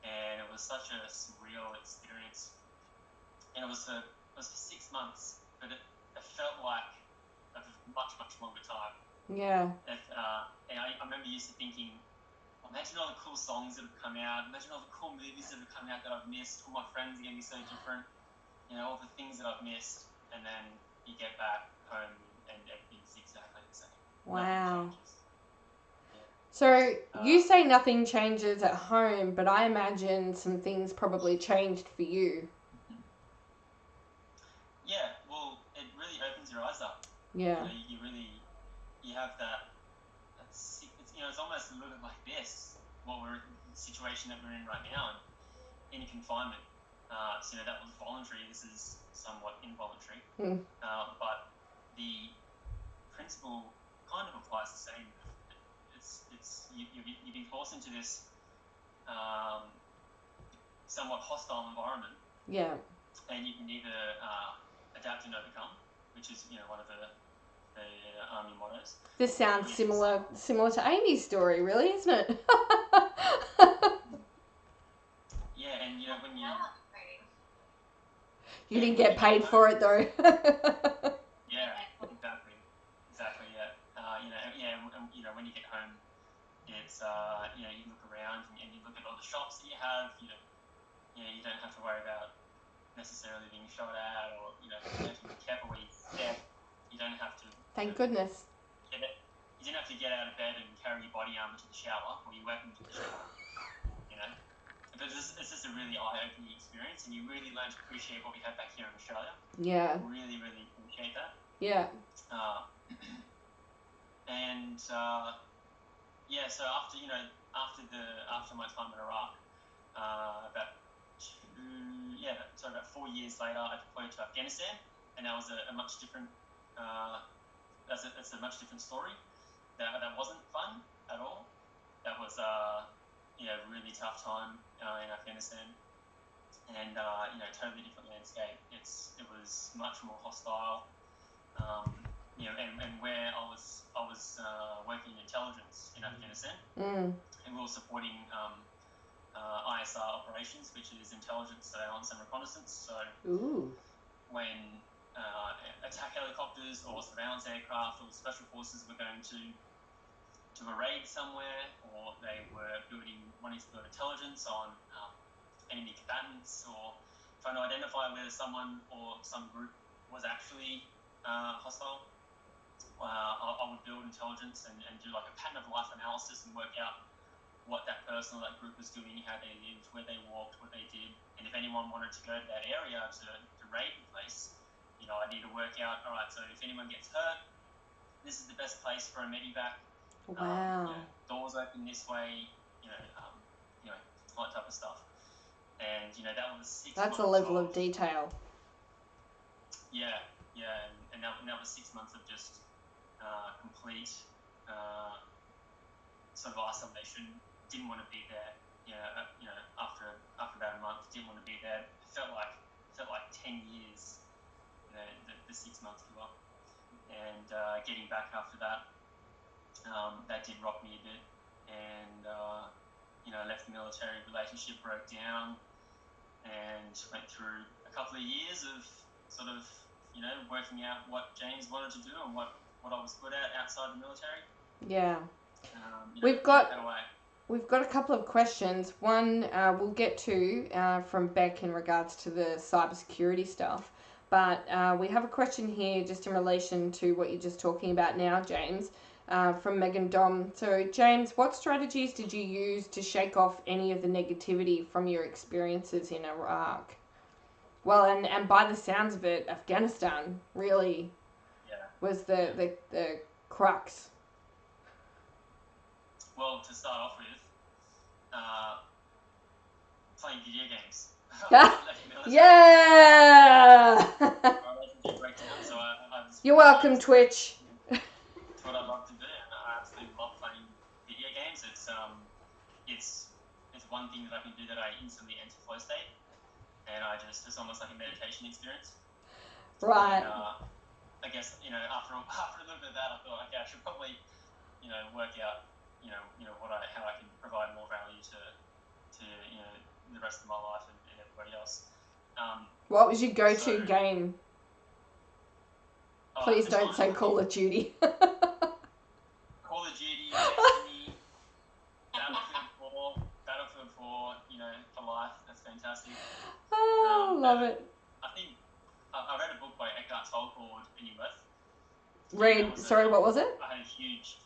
and it was such a surreal experience. And it was for 6 months, but it felt like a much longer time. Yeah. And I remember used to thinking, imagine all the cool songs that have come out, imagine all the cool movies that have come out that I've missed, all my friends are going to be so different, all the things that I've missed, and then you get back home and everything's exactly the same. Wow. Yeah. So you say nothing changes at home, but I imagine some things probably changed for you. Yeah, well, it really opens your eyes up. Yeah. You have that it's almost a little bit like this, the situation that we're in right now, in confinement. So that was voluntary. This is somewhat involuntary. But the principle kind of applies the same. You've been forced into this somewhat hostile environment. Yeah. And you can either adapt and overcome, which is one of the army mottos. This sounds similar to Aimee's story, really, isn't it? Yeah, and when you didn't get paid for it though. Yeah, exactly. Yeah, and when you get home, it's you look around and you look at all the shops that you have. You don't have to worry about necessarily being shot at, or you have to be careful where you step. You don't have to. Thank goodness. You didn't have to get out of bed and carry your body armor to the shower, or your weapon to the shower. But it's just a really eye-opening experience, and you really learn to appreciate what we have back here in Australia. Yeah. Really appreciate that. Yeah. And so after my time in Iraq, about 4 years later, I deployed to Afghanistan, and that was a much different. That's a much different story. That wasn't fun at all. That was really tough time in Afghanistan, and totally different landscape. It was much more hostile. And where I was working in intelligence in Afghanistan, and we were supporting ISR operations, which is intelligence, surveillance, and reconnaissance. So when attack helicopters or surveillance aircraft or special forces were going to a raid somewhere, or they were wanting to build intelligence on enemy combatants, or trying to identify whether someone or some group was actually hostile, I would build intelligence and do like a pattern of life analysis and work out what that person or that group was doing, how they lived, where they walked, what they did, and if anyone wanted to go to that area to raid the place, I need to work out, all right, so if anyone gets hurt, this is the best place for a medevac. Wow. Doors open this way, all that type of stuff. And that was 6 months. That's a level of detail. Yeah, and that was 6 months of just complete sort of isolation. Didn't want to be there. After about a month, didn't want to be there. It felt like 10 years. The 6 months grew up, and getting back after that. That did rock me a bit, and I left the military, relationship broke down, and went through a couple of years of sort of working out what James wanted to do and what I was good at outside the military. Yeah. We've got a couple of questions. One we'll get to from Beck in regards to the cybersecurity stuff. But we have a question here just in relation to what you're just talking about now, James, from Megan Dom. So, James, what strategies did you use to shake off any of the negativity from your experiences in Iraq? Well, and by the sounds of it, Afghanistan really was the crux. Well, to start off with, playing video games. Yeah! You're welcome, Twitch. It's what I love to do, and I absolutely love playing it's one thing that I can do that I instantly enter flow state, and it's almost like a meditation experience. Right. And, I guess after a little bit of that, I thought, okay, I should probably work out how I can provide more value to the rest of my life and everybody else. What was your go-to game? Oh, Please don't say Call of Duty. Call of Duty, Destiny, Battlefield 4, for life. That's fantastic. Oh, love it. I think I read a book by Eckhart Tolle called A New Earth. Sorry, what was it? I had a huge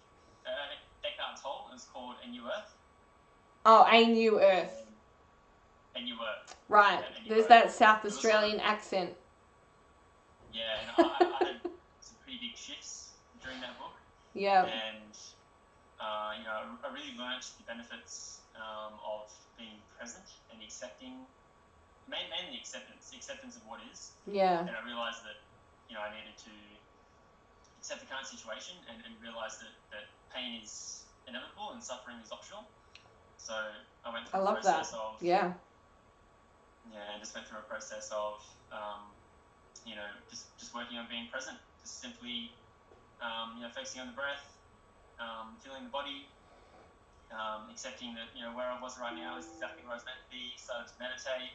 Eckhart Tolle. It was called A New Earth. Oh, A New Earth. A New Earth. Right. There's that South Australian accent. Yeah, and I had some pretty big shifts during that book. Yeah. And I really learnt the benefits of being present and accepting, mainly acceptance of what is. Yeah. And I realised that I needed to accept the current situation and realise that pain is inevitable and suffering is optional. So I went through a process of and just went through a process of just working on being present, just simply focusing on the breath, feeling the body, accepting that where I was right now is exactly where I was meant to be. Started to meditate,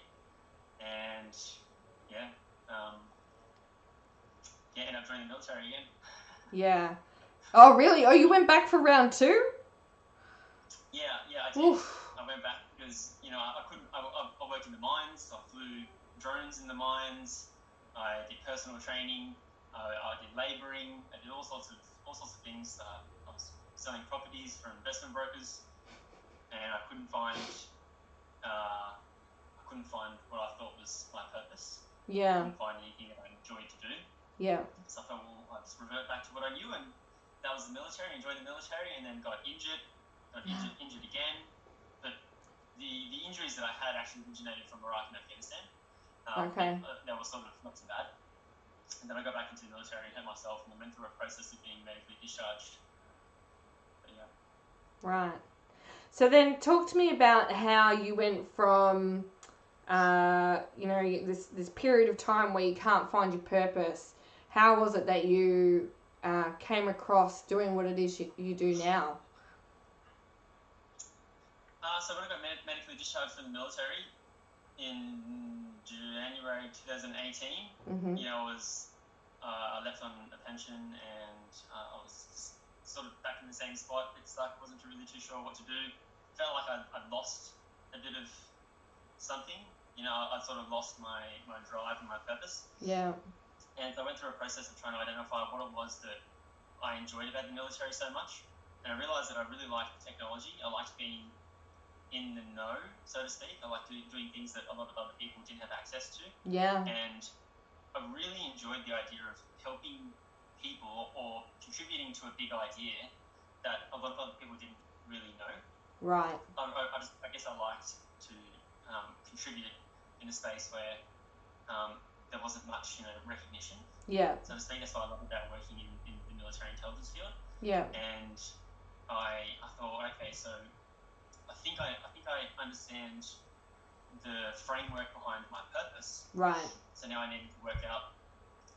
and ended up joining the military again. Yeah. Oh, really? Oh, you went back for round 2? Yeah, I did. Oof. I went back because I couldn't. I worked in the mines. I flew drones in the mines. I did personal training. I did labouring. I did all sorts of things. I was selling properties for investment brokers, and I couldn't find what I thought was my purpose. Yeah. I couldn't find anything that I enjoyed to do. Yeah. So I thought, well, I'll just revert back to what I knew, and that was the military. I joined the military, and then got injured again. But the injuries that I had actually originated from Iraq and Afghanistan. Okay. That was sort of not too bad. And then I got back into the military and hurt myself, and I went through a process of being medically discharged. But yeah. Right. So then talk to me about how you went from, this period of time where you can't find your purpose. How was it that you came across doing what it is you do now? So when I got medically discharged from the military in January 2018, I left on a pension, and I was sort of back in the same spot. It's like I wasn't really too sure what to do. Felt like I'd lost a bit of something. I sort of lost my drive and my purpose. Yeah. And I went through a process of trying to identify what it was that I enjoyed about the military so much. And I realised that I really liked technology. I liked being in the know, so to speak. I liked doing things that a lot of other people didn't have access to. Yeah. And I really enjoyed the idea of helping people or contributing to a big idea that a lot of other people didn't really know. Right. I guess I liked to contribute in a space where there wasn't much recognition. Yeah. So to speak, that's what I love about working in the military intelligence field. Yeah. And I thought, okay, so I think I understand the framework behind my purpose. Right. So now I needed to work out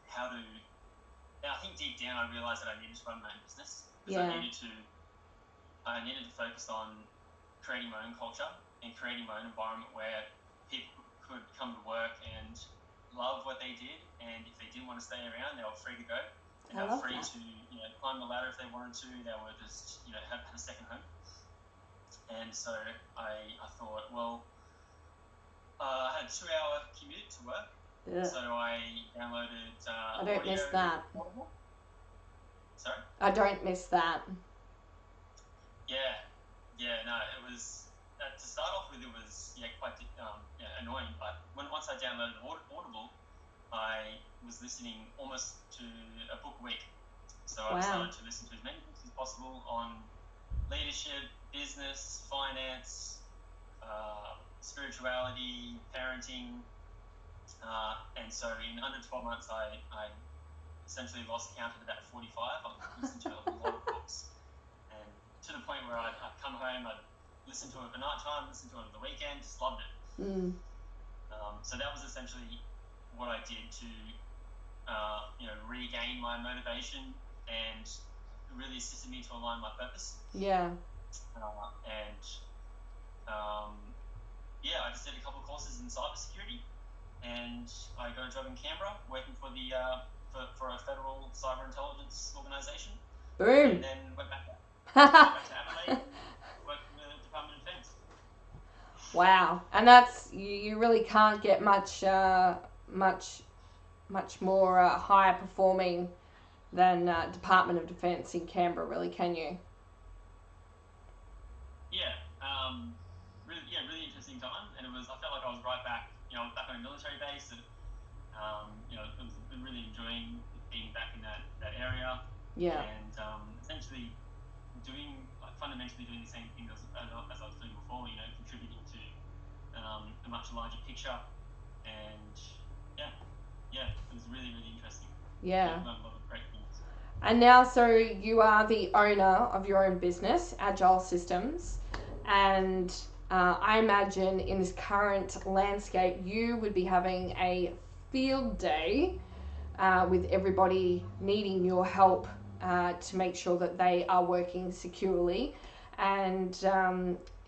how to. Now I think deep down I realised that I needed to run my own business because I needed to focus on creating my own culture and creating my own environment where people could come to work and love what they did, and if they didn't want to stay around, they were free to go. And they were free to climb the ladder if they wanted to. They were just have a second home. And so I thought, well, I had a 2-hour commute to work. Yeah. So I downloaded I don't miss that. Audible. Sorry? I don't miss that. Yeah, no, it was, to start off with, it was quite annoying, but once I downloaded Audible, I was listening almost to a book a week. So I started to listen to as many books as possible on leadership, business, finance, spirituality, parenting, and so in under 12 months I essentially lost count at about 45. I listened to a lot of books, and to the point where I'd come home, I'd listen to it at night time, listen to it on the weekend, just loved it. So that was essentially what I did to regain my motivation, and it really assisted me to align my purpose. Yeah. I just did a couple of courses in cybersecurity, and I got a job in Canberra working for the for a federal cyber intelligence organisation. Boom. And then went back to Adelaide and worked for the Department of Defence. Wow, and that's you really can't get much more higher performing than Department of Defence in Canberra, really, can you? Yeah, really interesting time, and I felt like I was right back, back on a military base, and been really enjoying being back in that area. Yeah. And essentially fundamentally doing the same thing as I was doing before, contributing to a much larger picture, and it was really, really interesting. Yeah. Learned a lot of great things. And now, so you are the owner of your own business, Agile Systems, and I imagine in this current landscape, you would be having a field day with everybody needing your help to make sure that they are working securely. And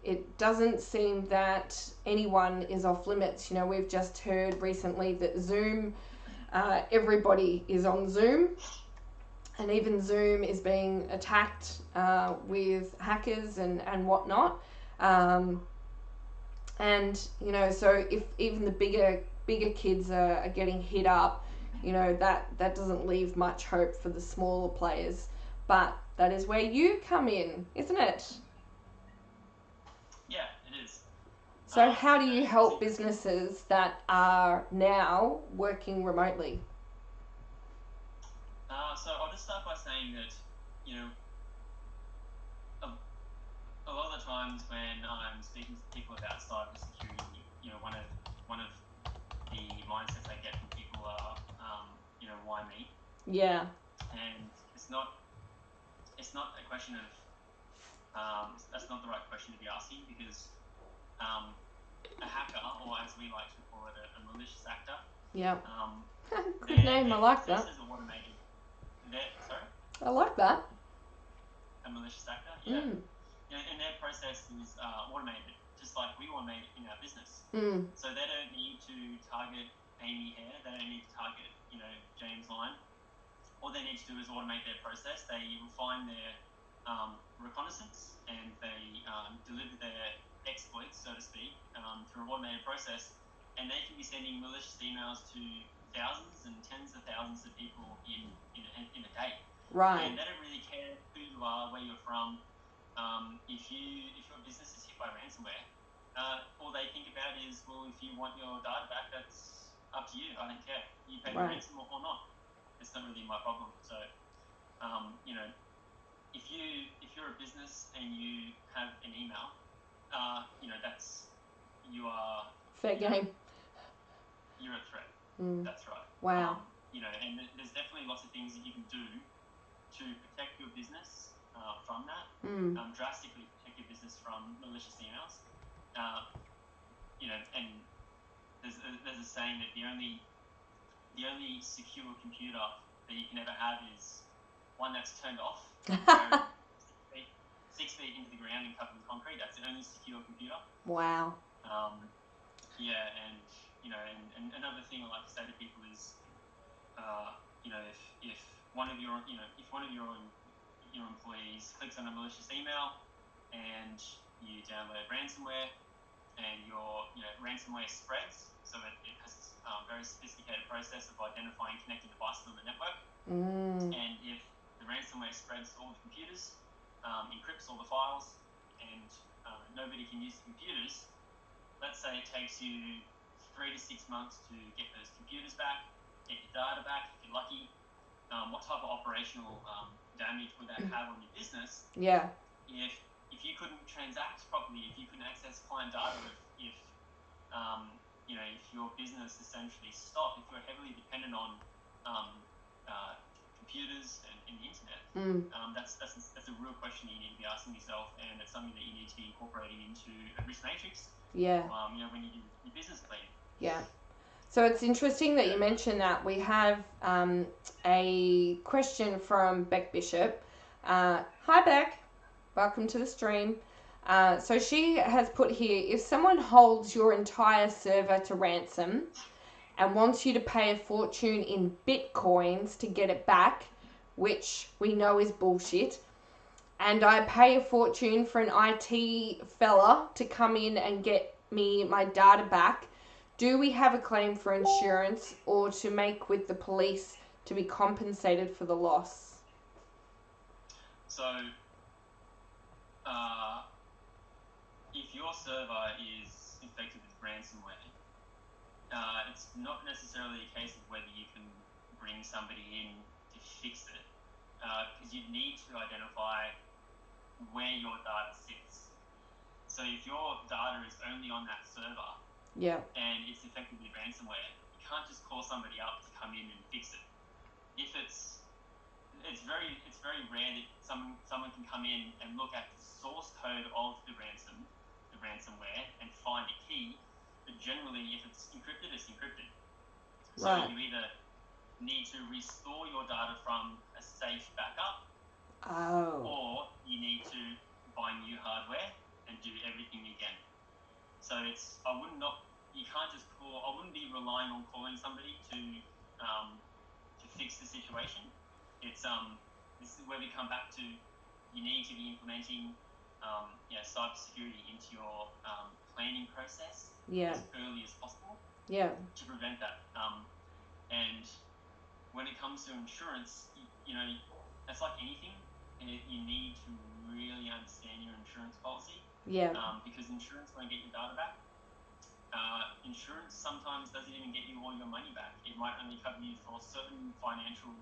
it doesn't seem that anyone is off limits. We've just heard recently that Zoom, everybody is on Zoom. And even Zoom is being attacked with hackers and whatnot. So if even the bigger kids are getting hit up, that doesn't leave much hope for the smaller players. But that is where you come in, isn't it? Yeah, it is. So how do you help businesses that are now working remotely? So I'll just start by saying that, a lot of the times when I'm speaking to people about cybersecurity, one of the mindsets I get from people are, why me? Yeah. And it's not a question of, that's not the right question to be asking, because a hacker, or as we like to call it, a malicious actor. Yeah. Good name. I like that. Automated. Sorry? I like that. A malicious actor. Yeah. And their process is automated, just like we automate in our business. So they don't need to target Aimee Hair. They don't need to target, James Line. All they need to do is automate their process. They refine their reconnaissance, and they deliver their exploits, so to speak, through an automated process. And they can be sending malicious emails to thousands and tens of thousands of people in a day. Right. And they don't really care who you are, where you're from. If your business is hit by ransomware, all they think about is, well, if you want your data back, that's up to you. I don't care. You pay the ransom or not. It's not really my problem. So, if you're a business and you have an email, you are fair game. You're a threat. That's right. Wow. And there's definitely lots of things that you can do to protect your business from that. Drastically protect your business from malicious emails. And there's a saying that the only secure computer that you can ever have is one that's turned off, 6 feet into the ground and covered in concrete. That's the only secure computer. Wow. And another thing I like to say to people is, if one of your employees clicks on a malicious email and you download ransomware, and your ransomware spreads, so it has a very sophisticated process of identifying connected devices on the network. And if the ransomware spreads to all the computers, encrypts all the files, and nobody can use the computers, let's say it takes you 3 to 6 months to get those computers back, get your data back if you're lucky. What type of operational damage would that have on your business? Yeah. If you couldn't transact properly, if you couldn't access client data, if your business essentially stopped, if you're heavily dependent on computers and the internet? That's a real question that you need to be asking yourself, and it's something that you need to be incorporating into a risk matrix. Yeah. When you do your business plan. Yeah. So it's interesting that you mentioned that. We have a question from Beck Bishop. Hi, Beck. Welcome to the stream. So she has put here, if someone holds your entire server to ransom and wants you to pay a fortune in bitcoins to get it back, which we know is bullshit, and I pay a fortune for an IT fella to come in and get me my data back, do we have a claim for insurance or to make with the police to be compensated for the loss? So, if your server is infected with ransomware, it's not necessarily a case of whether you can bring somebody in to fix it, because you need to identify where your data sits. So if your data is only on that server, and it's infected with ransomware, you can't just call somebody up to come in and fix it. If it's very rare that someone can come in and look at the source code of the ransomware and find a key. But generally, if it's encrypted, it's encrypted. So you either need to restore your data from a safe backup, or you need to buy new hardware and do everything again. So you can't just call. I wouldn't be relying on calling somebody to fix the situation. It's this is where we come back to, you need to be implementing cybersecurity into your planning process as early as possible to prevent that. And when it comes to insurance, that's like anything. You need to really understand your insurance policy. Because insurance won't get your data back. Insurance sometimes doesn't even get you all your money back. It might only cover you for certain financial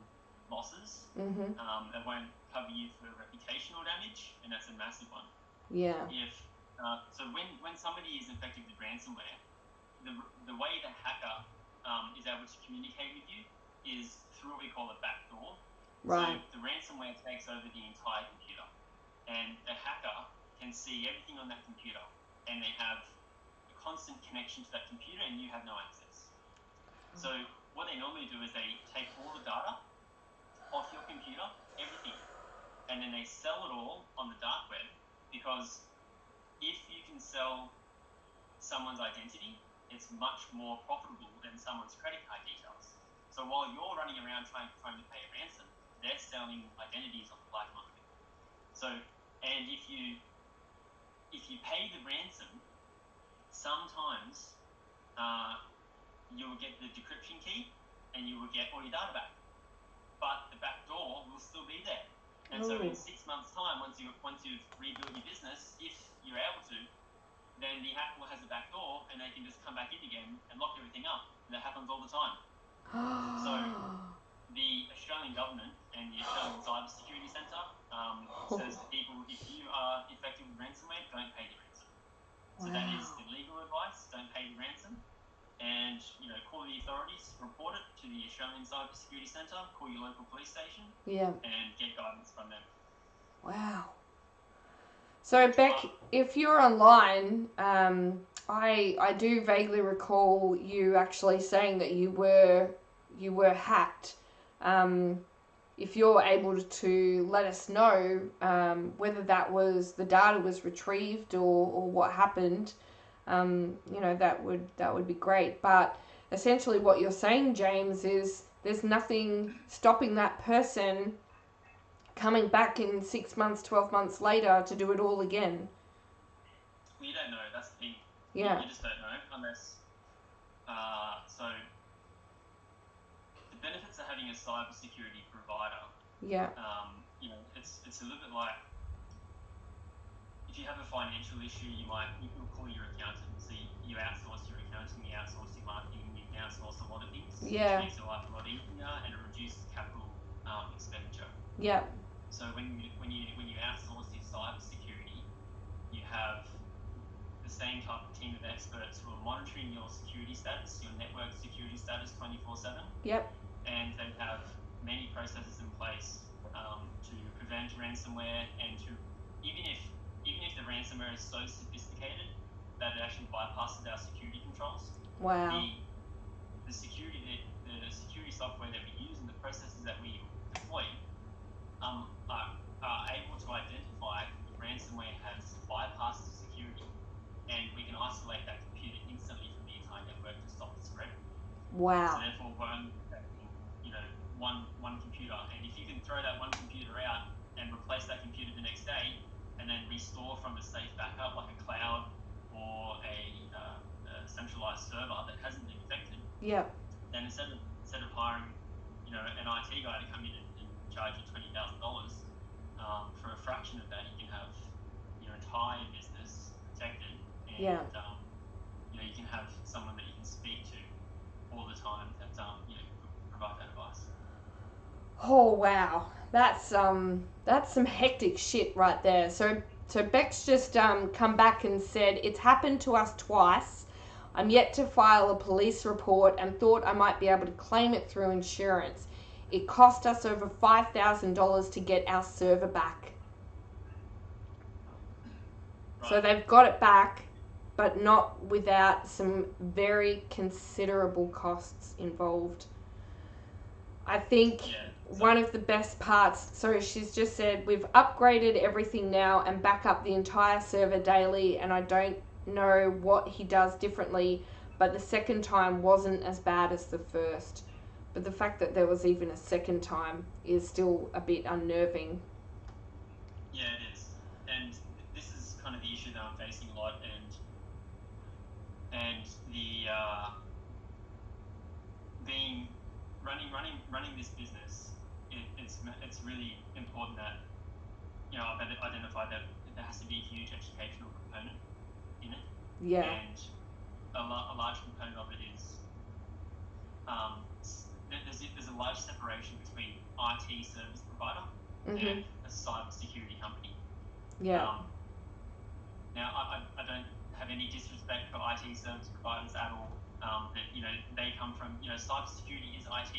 losses. It won't cover you for reputational damage, and that's a massive one. So when somebody is infected with ransomware, the way the hacker is able to communicate with you is through what we call a backdoor. So the ransomware takes over the entire computer, and the hacker can see everything on that computer, and they have a constant connection to that computer, and you have no access. So what they normally do is they take all the data off your computer, everything, and then they sell it all on the dark web, because if you can sell someone's identity, it's much more profitable than someone's credit card details. So while you're running around trying to pay a ransom, they're selling identities on the black market. So, and if you pay the ransom, sometimes you will get the decryption key and you will get all your data back, but the back door will still be there. And so in 6 months' time, once you've rebuilt your business, if you're able to, then the hacker has a back door and they can just come back in again and lock everything up. And that happens all the time. So the Australian government and the Australian Cyber Security Centre says to people, if you are infected with ransomware, don't pay the ransom. So that is the legal advice: don't pay the ransom, and call the authorities, report it to the Australian Cyber Security Centre, call your local police station, and get guidance from them. Wow. So Beck, if you're online, I do vaguely recall you actually saying that you were hacked. If you're able to let us know whether the data was retrieved or what happened, that would be great. But essentially, what you're saying, James, is there's nothing stopping that person coming back in 6 months, 12 months later to do it all again. Well, you don't know. That's the thing. You just don't know unless. So the benefits of having a cybersecurity provider. It's a little bit like, if you have a financial issue, you will call your accountant. So you outsource your accounting, you outsource your marketing, you can outsource a lot of things, which makes your life a lot easier and it reduces capital expenditure. So when you outsource your cybersecurity, you have the same type of team of experts who are monitoring your security status, your network security status 24/7. And they have many processes in place to prevent ransomware, and to even if the ransomware is so sophisticated that it actually bypasses our security controls, Wow. the security software that we use and the processes that we deploy are able to identify if ransomware has bypassed the security, and we can isolate that computer instantly from the entire network to stop the spread. Wow. So therefore, we're only protecting, one computer, and if you can throw that one computer out and replace that computer the next day, and then restore from a safe backup like a cloud or a centralized server that hasn't been affected, Yep. then instead of hiring, an IT guy to come in and charge you $20,000, for a fraction of that, you can have your entire business protected, and Yeah. you can have someone that you can speak to all the time that provide that advice. Oh wow, that's some hectic shit right there. So Beck's just come back and said it's happened to us twice. I'm yet to file a police report and thought I might be able to claim it through insurance. It cost us over $5,000 to get our server back. Right. So they've got it back, but not without some very considerable costs involved. I think one of the best parts, so she's just said, we've upgraded everything now and back up the entire server daily, and I don't know what he does differently, but the second time wasn't as bad as the first. But the fact that there was even a second time is still a bit unnerving. Yeah, it is. And this is kind of the issue that I'm facing a lot, and the running this business, it's really important that I've identified that there has to be a huge educational component in it. Yeah. And a large component of it is there's a large separation between IT service provider and a cybersecurity company. Yeah. Now, I don't have any disrespect for IT service providers at all. That they come from cybersecurity is IT,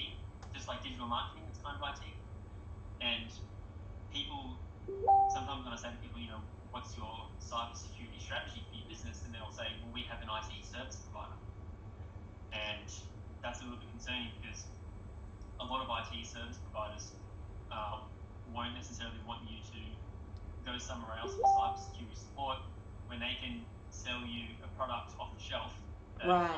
just like digital marketing, it's kind of IT. And people sometimes when I say to people, what's your cybersecurity strategy for your business, and they'll say, well, we have an IT service provider, and that's a little bit concerning because a lot of IT service providers won't necessarily want you to go somewhere else for cybersecurity support when they can sell you a product off the shelf that, right.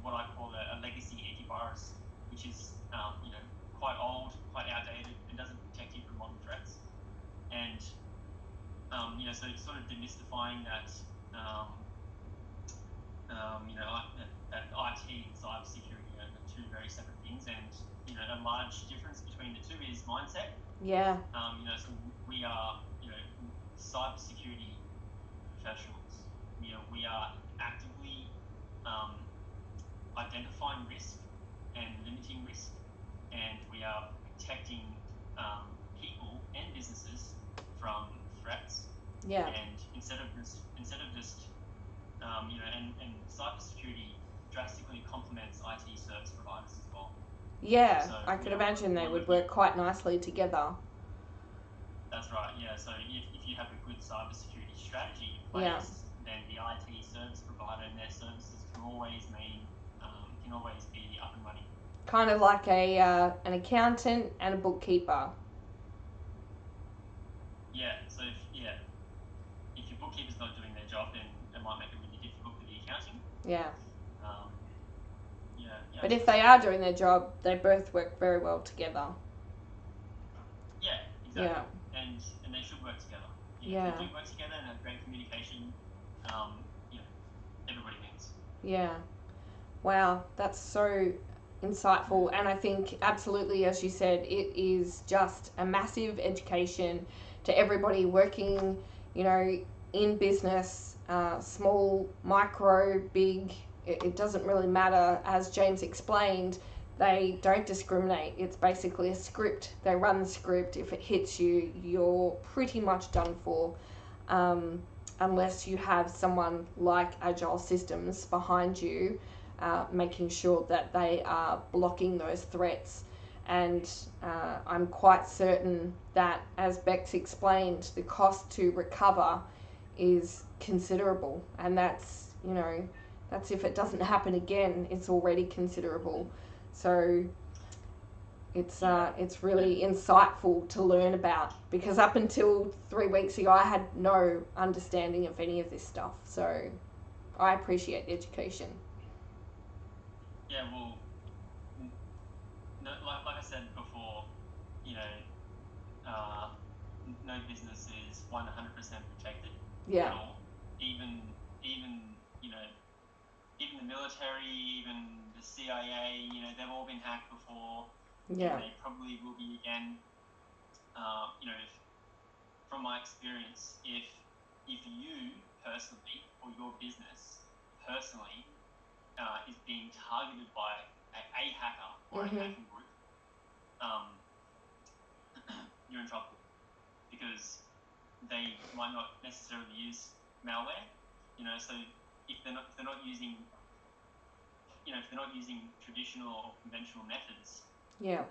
What I call a legacy antivirus, which is quite old, quite outdated, and doesn't protect you from modern threats. And so it's sort of demystifying that that IT and cybersecurity are two very separate things, and a large difference between the two is mindset. Yeah. So we are cybersecurity professionals. We are actively identifying risk and limiting risk, and we are protecting people and businesses from threats. Yeah. And instead of just and cybersecurity drastically complements IT service providers as well. Yeah, So, I could imagine they would work quite nicely together. That's right. Yeah. So if you have a good cybersecurity strategy in place, then the IT service provider and their services can always be up and running. Kind of like an accountant and a bookkeeper. Yeah. So if your bookkeeper's not doing their job, then it might make it really difficult for the accounting. Yeah. Yeah. But if they are doing their job, they both work very well together. Yeah. Exactly. Yeah. And they should work together. Yeah. If they do work together and have great communication, everybody wins. Yeah. Wow, that's so insightful, and I think absolutely, as you said, it is just a massive education to everybody working, in business, small, micro, big. It doesn't really matter. As James explained, they don't discriminate. It's basically a script. They run the script. If it hits you, you're pretty much done for. Unless you have someone like Agile Systems behind you, making sure that they are blocking those threats. And I'm quite certain that, as Bex explained, the cost to recover is considerable, and that's, you know, that's if it doesn't happen again, it's already considerable. So it's really insightful to learn about, because up until 3 weeks ago I had no understanding of any of this stuff. So I appreciate the education. Yeah, well, no, like I said before, you know, no business is 100% protected at all. Even you know, even the military, even the CIA, you know, they've all been hacked before. Yeah. And they probably will be again. You know, from my experience, if you personally or your business personally is being targeted by a hacker or a hacking group, you're in trouble, because they might not necessarily use malware. You know, so if they're not using, you know, if they're not using traditional or conventional methods, Yeah.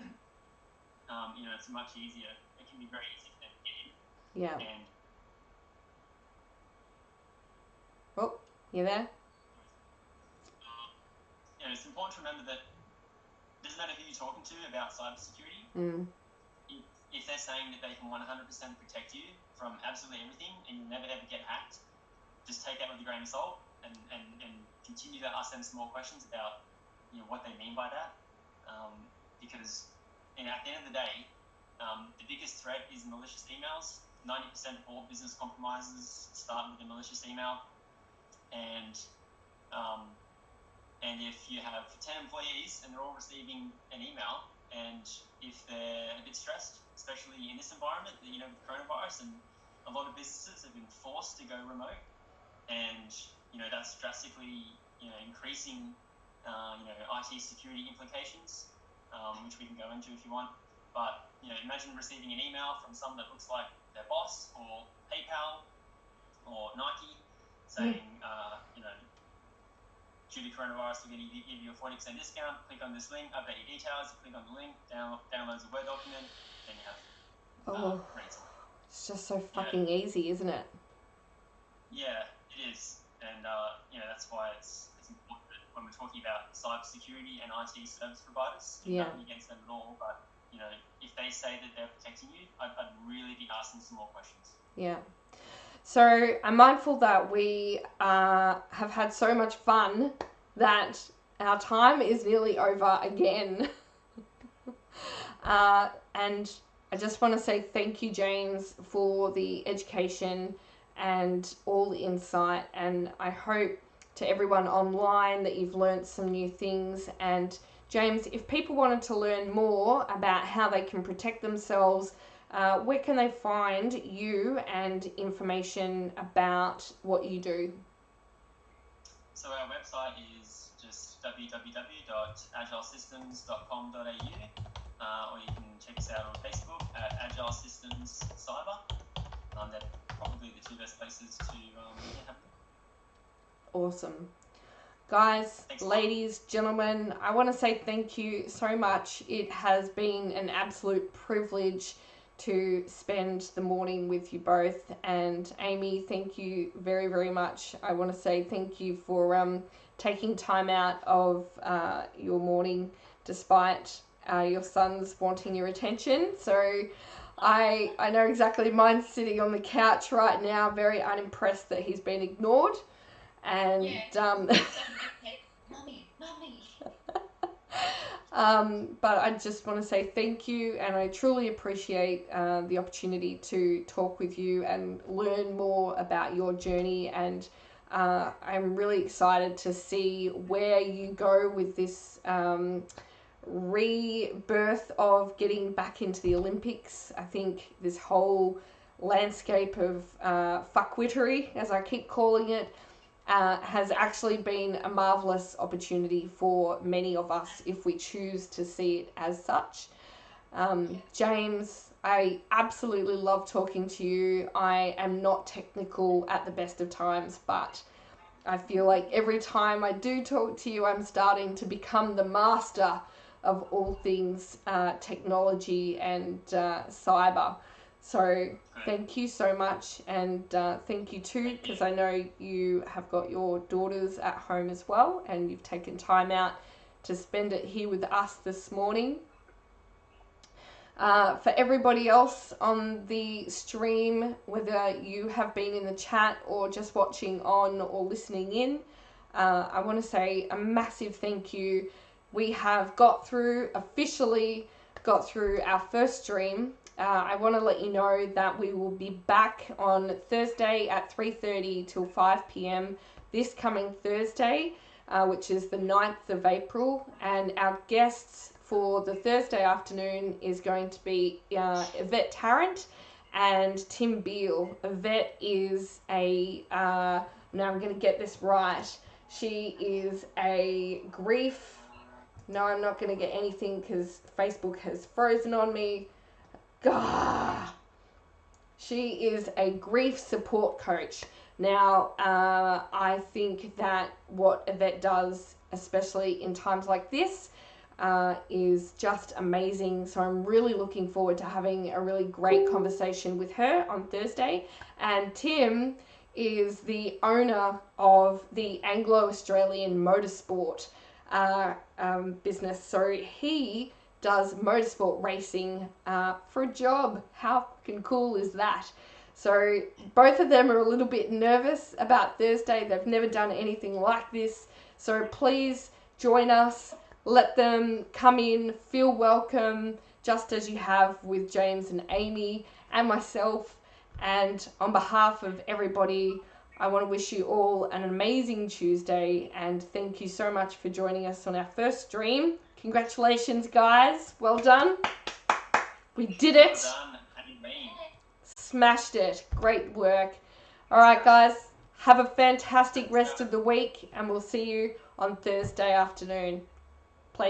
You know, it's much easier. It can be very easy for them to get in. Yeah. And oh, you there? You know, it's important to remember that it doesn't matter who you're talking to about cybersecurity. If they're saying that they can 100% protect you from absolutely everything and you'll never ever get hacked, just take that with a grain of salt and continue to ask them some more questions about, you know, what they mean by that. Because, you know, at the end of the day, the biggest threat is malicious emails. 90% of all business compromises start with a malicious email. And if you have 10 employees and they're all receiving an email, and if they're a bit stressed, especially in this environment, you know, with coronavirus, and a lot of businesses have been forced to go remote, and, you know, that's drastically, you know, increasing, you know, IT security implications, which we can go into if you want. But, you know, imagine receiving an email from someone that looks like their boss or PayPal or Nike saying, you know, due to coronavirus, we're going to give you a 40% discount. Click on this link, update your details. Click on the link, downloads a Word document, then you have ransomware. It's just so fucking easy, isn't it? Yeah, it is. And, you know, that's why it's important that when we're talking about cybersecurity and IT service providers, nothing against them at all, but, you know, if they say that they're protecting you, I'd really be asking some more questions. Yeah. So I'm mindful that we have had so much fun that our time is nearly over again. And I just want to say thank you, James, for the education and all the insight. And I hope to everyone online that you've learned some new things. And James, if people wanted to learn more about how they can protect themselves, where can they find you and information about what you do? So our website is just www.agilesystems.com.au, or you can check us out on Facebook at Agile Systems Cyber. They're probably the two best places to have them. Awesome. Guys, ladies, gentlemen, I want to say thank you so much. It has been an absolute privilege to spend the morning with you both. And Aimee, thank you very, very much. I want to say thank you for taking time out of your morning despite your sons wanting your attention. So I know exactly, mine's sitting on the couch right now, very unimpressed that he's been ignored. And but I just want to say thank you, and I truly appreciate the opportunity to talk with you and learn more about your journey. And I'm really excited to see where you go with this rebirth of getting back into the Olympics. I think this whole landscape of fuckwittery, as I keep calling it, has actually been a marvellous opportunity for many of us if we choose to see it as such. James, I absolutely love talking to you. I am not technical at the best of times, but I feel like every time I do talk to you, I'm starting to become the master of all things technology and cyber. So thank you so much, and thank you too, because I know you have got your daughters at home as well, and you've taken time out to spend it here with us this morning. For everybody else on the stream, whether you have been in the chat or just watching on or listening in, I want to say a massive thank you. We have officially got through our first stream. I want to let you know that we will be back on Thursday at 3:30 till 5 p.m. this coming Thursday, which is the 9th of April, and our guests for the Thursday afternoon is going to be Yvette Tarrant and Tim Beale. Yvette is now I'm going to get this right. She is a grief... No, I'm not going to get anything because Facebook has frozen on me. Gah! She is a grief support coach. Now, I think that what Yvette does, especially in times like this, is just amazing. So I'm really looking forward to having a really great conversation with her on Thursday. And Tim is the owner of the Anglo-Australian Motorsport business. So he does motorsport racing for a job. How fucking cool is that? So both of them are a little bit nervous about Thursday. They've never done anything like this. So please join us. Let them come in, feel welcome, just as you have with James and Aimee and myself. And on behalf of everybody, I want to wish you all an amazing Tuesday, and thank you so much for joining us on our first stream. Congratulations, guys. Well done. We did it. Well done. Smashed it. Great work. All right, guys. Have a fantastic rest of the week, and we'll see you on Thursday afternoon.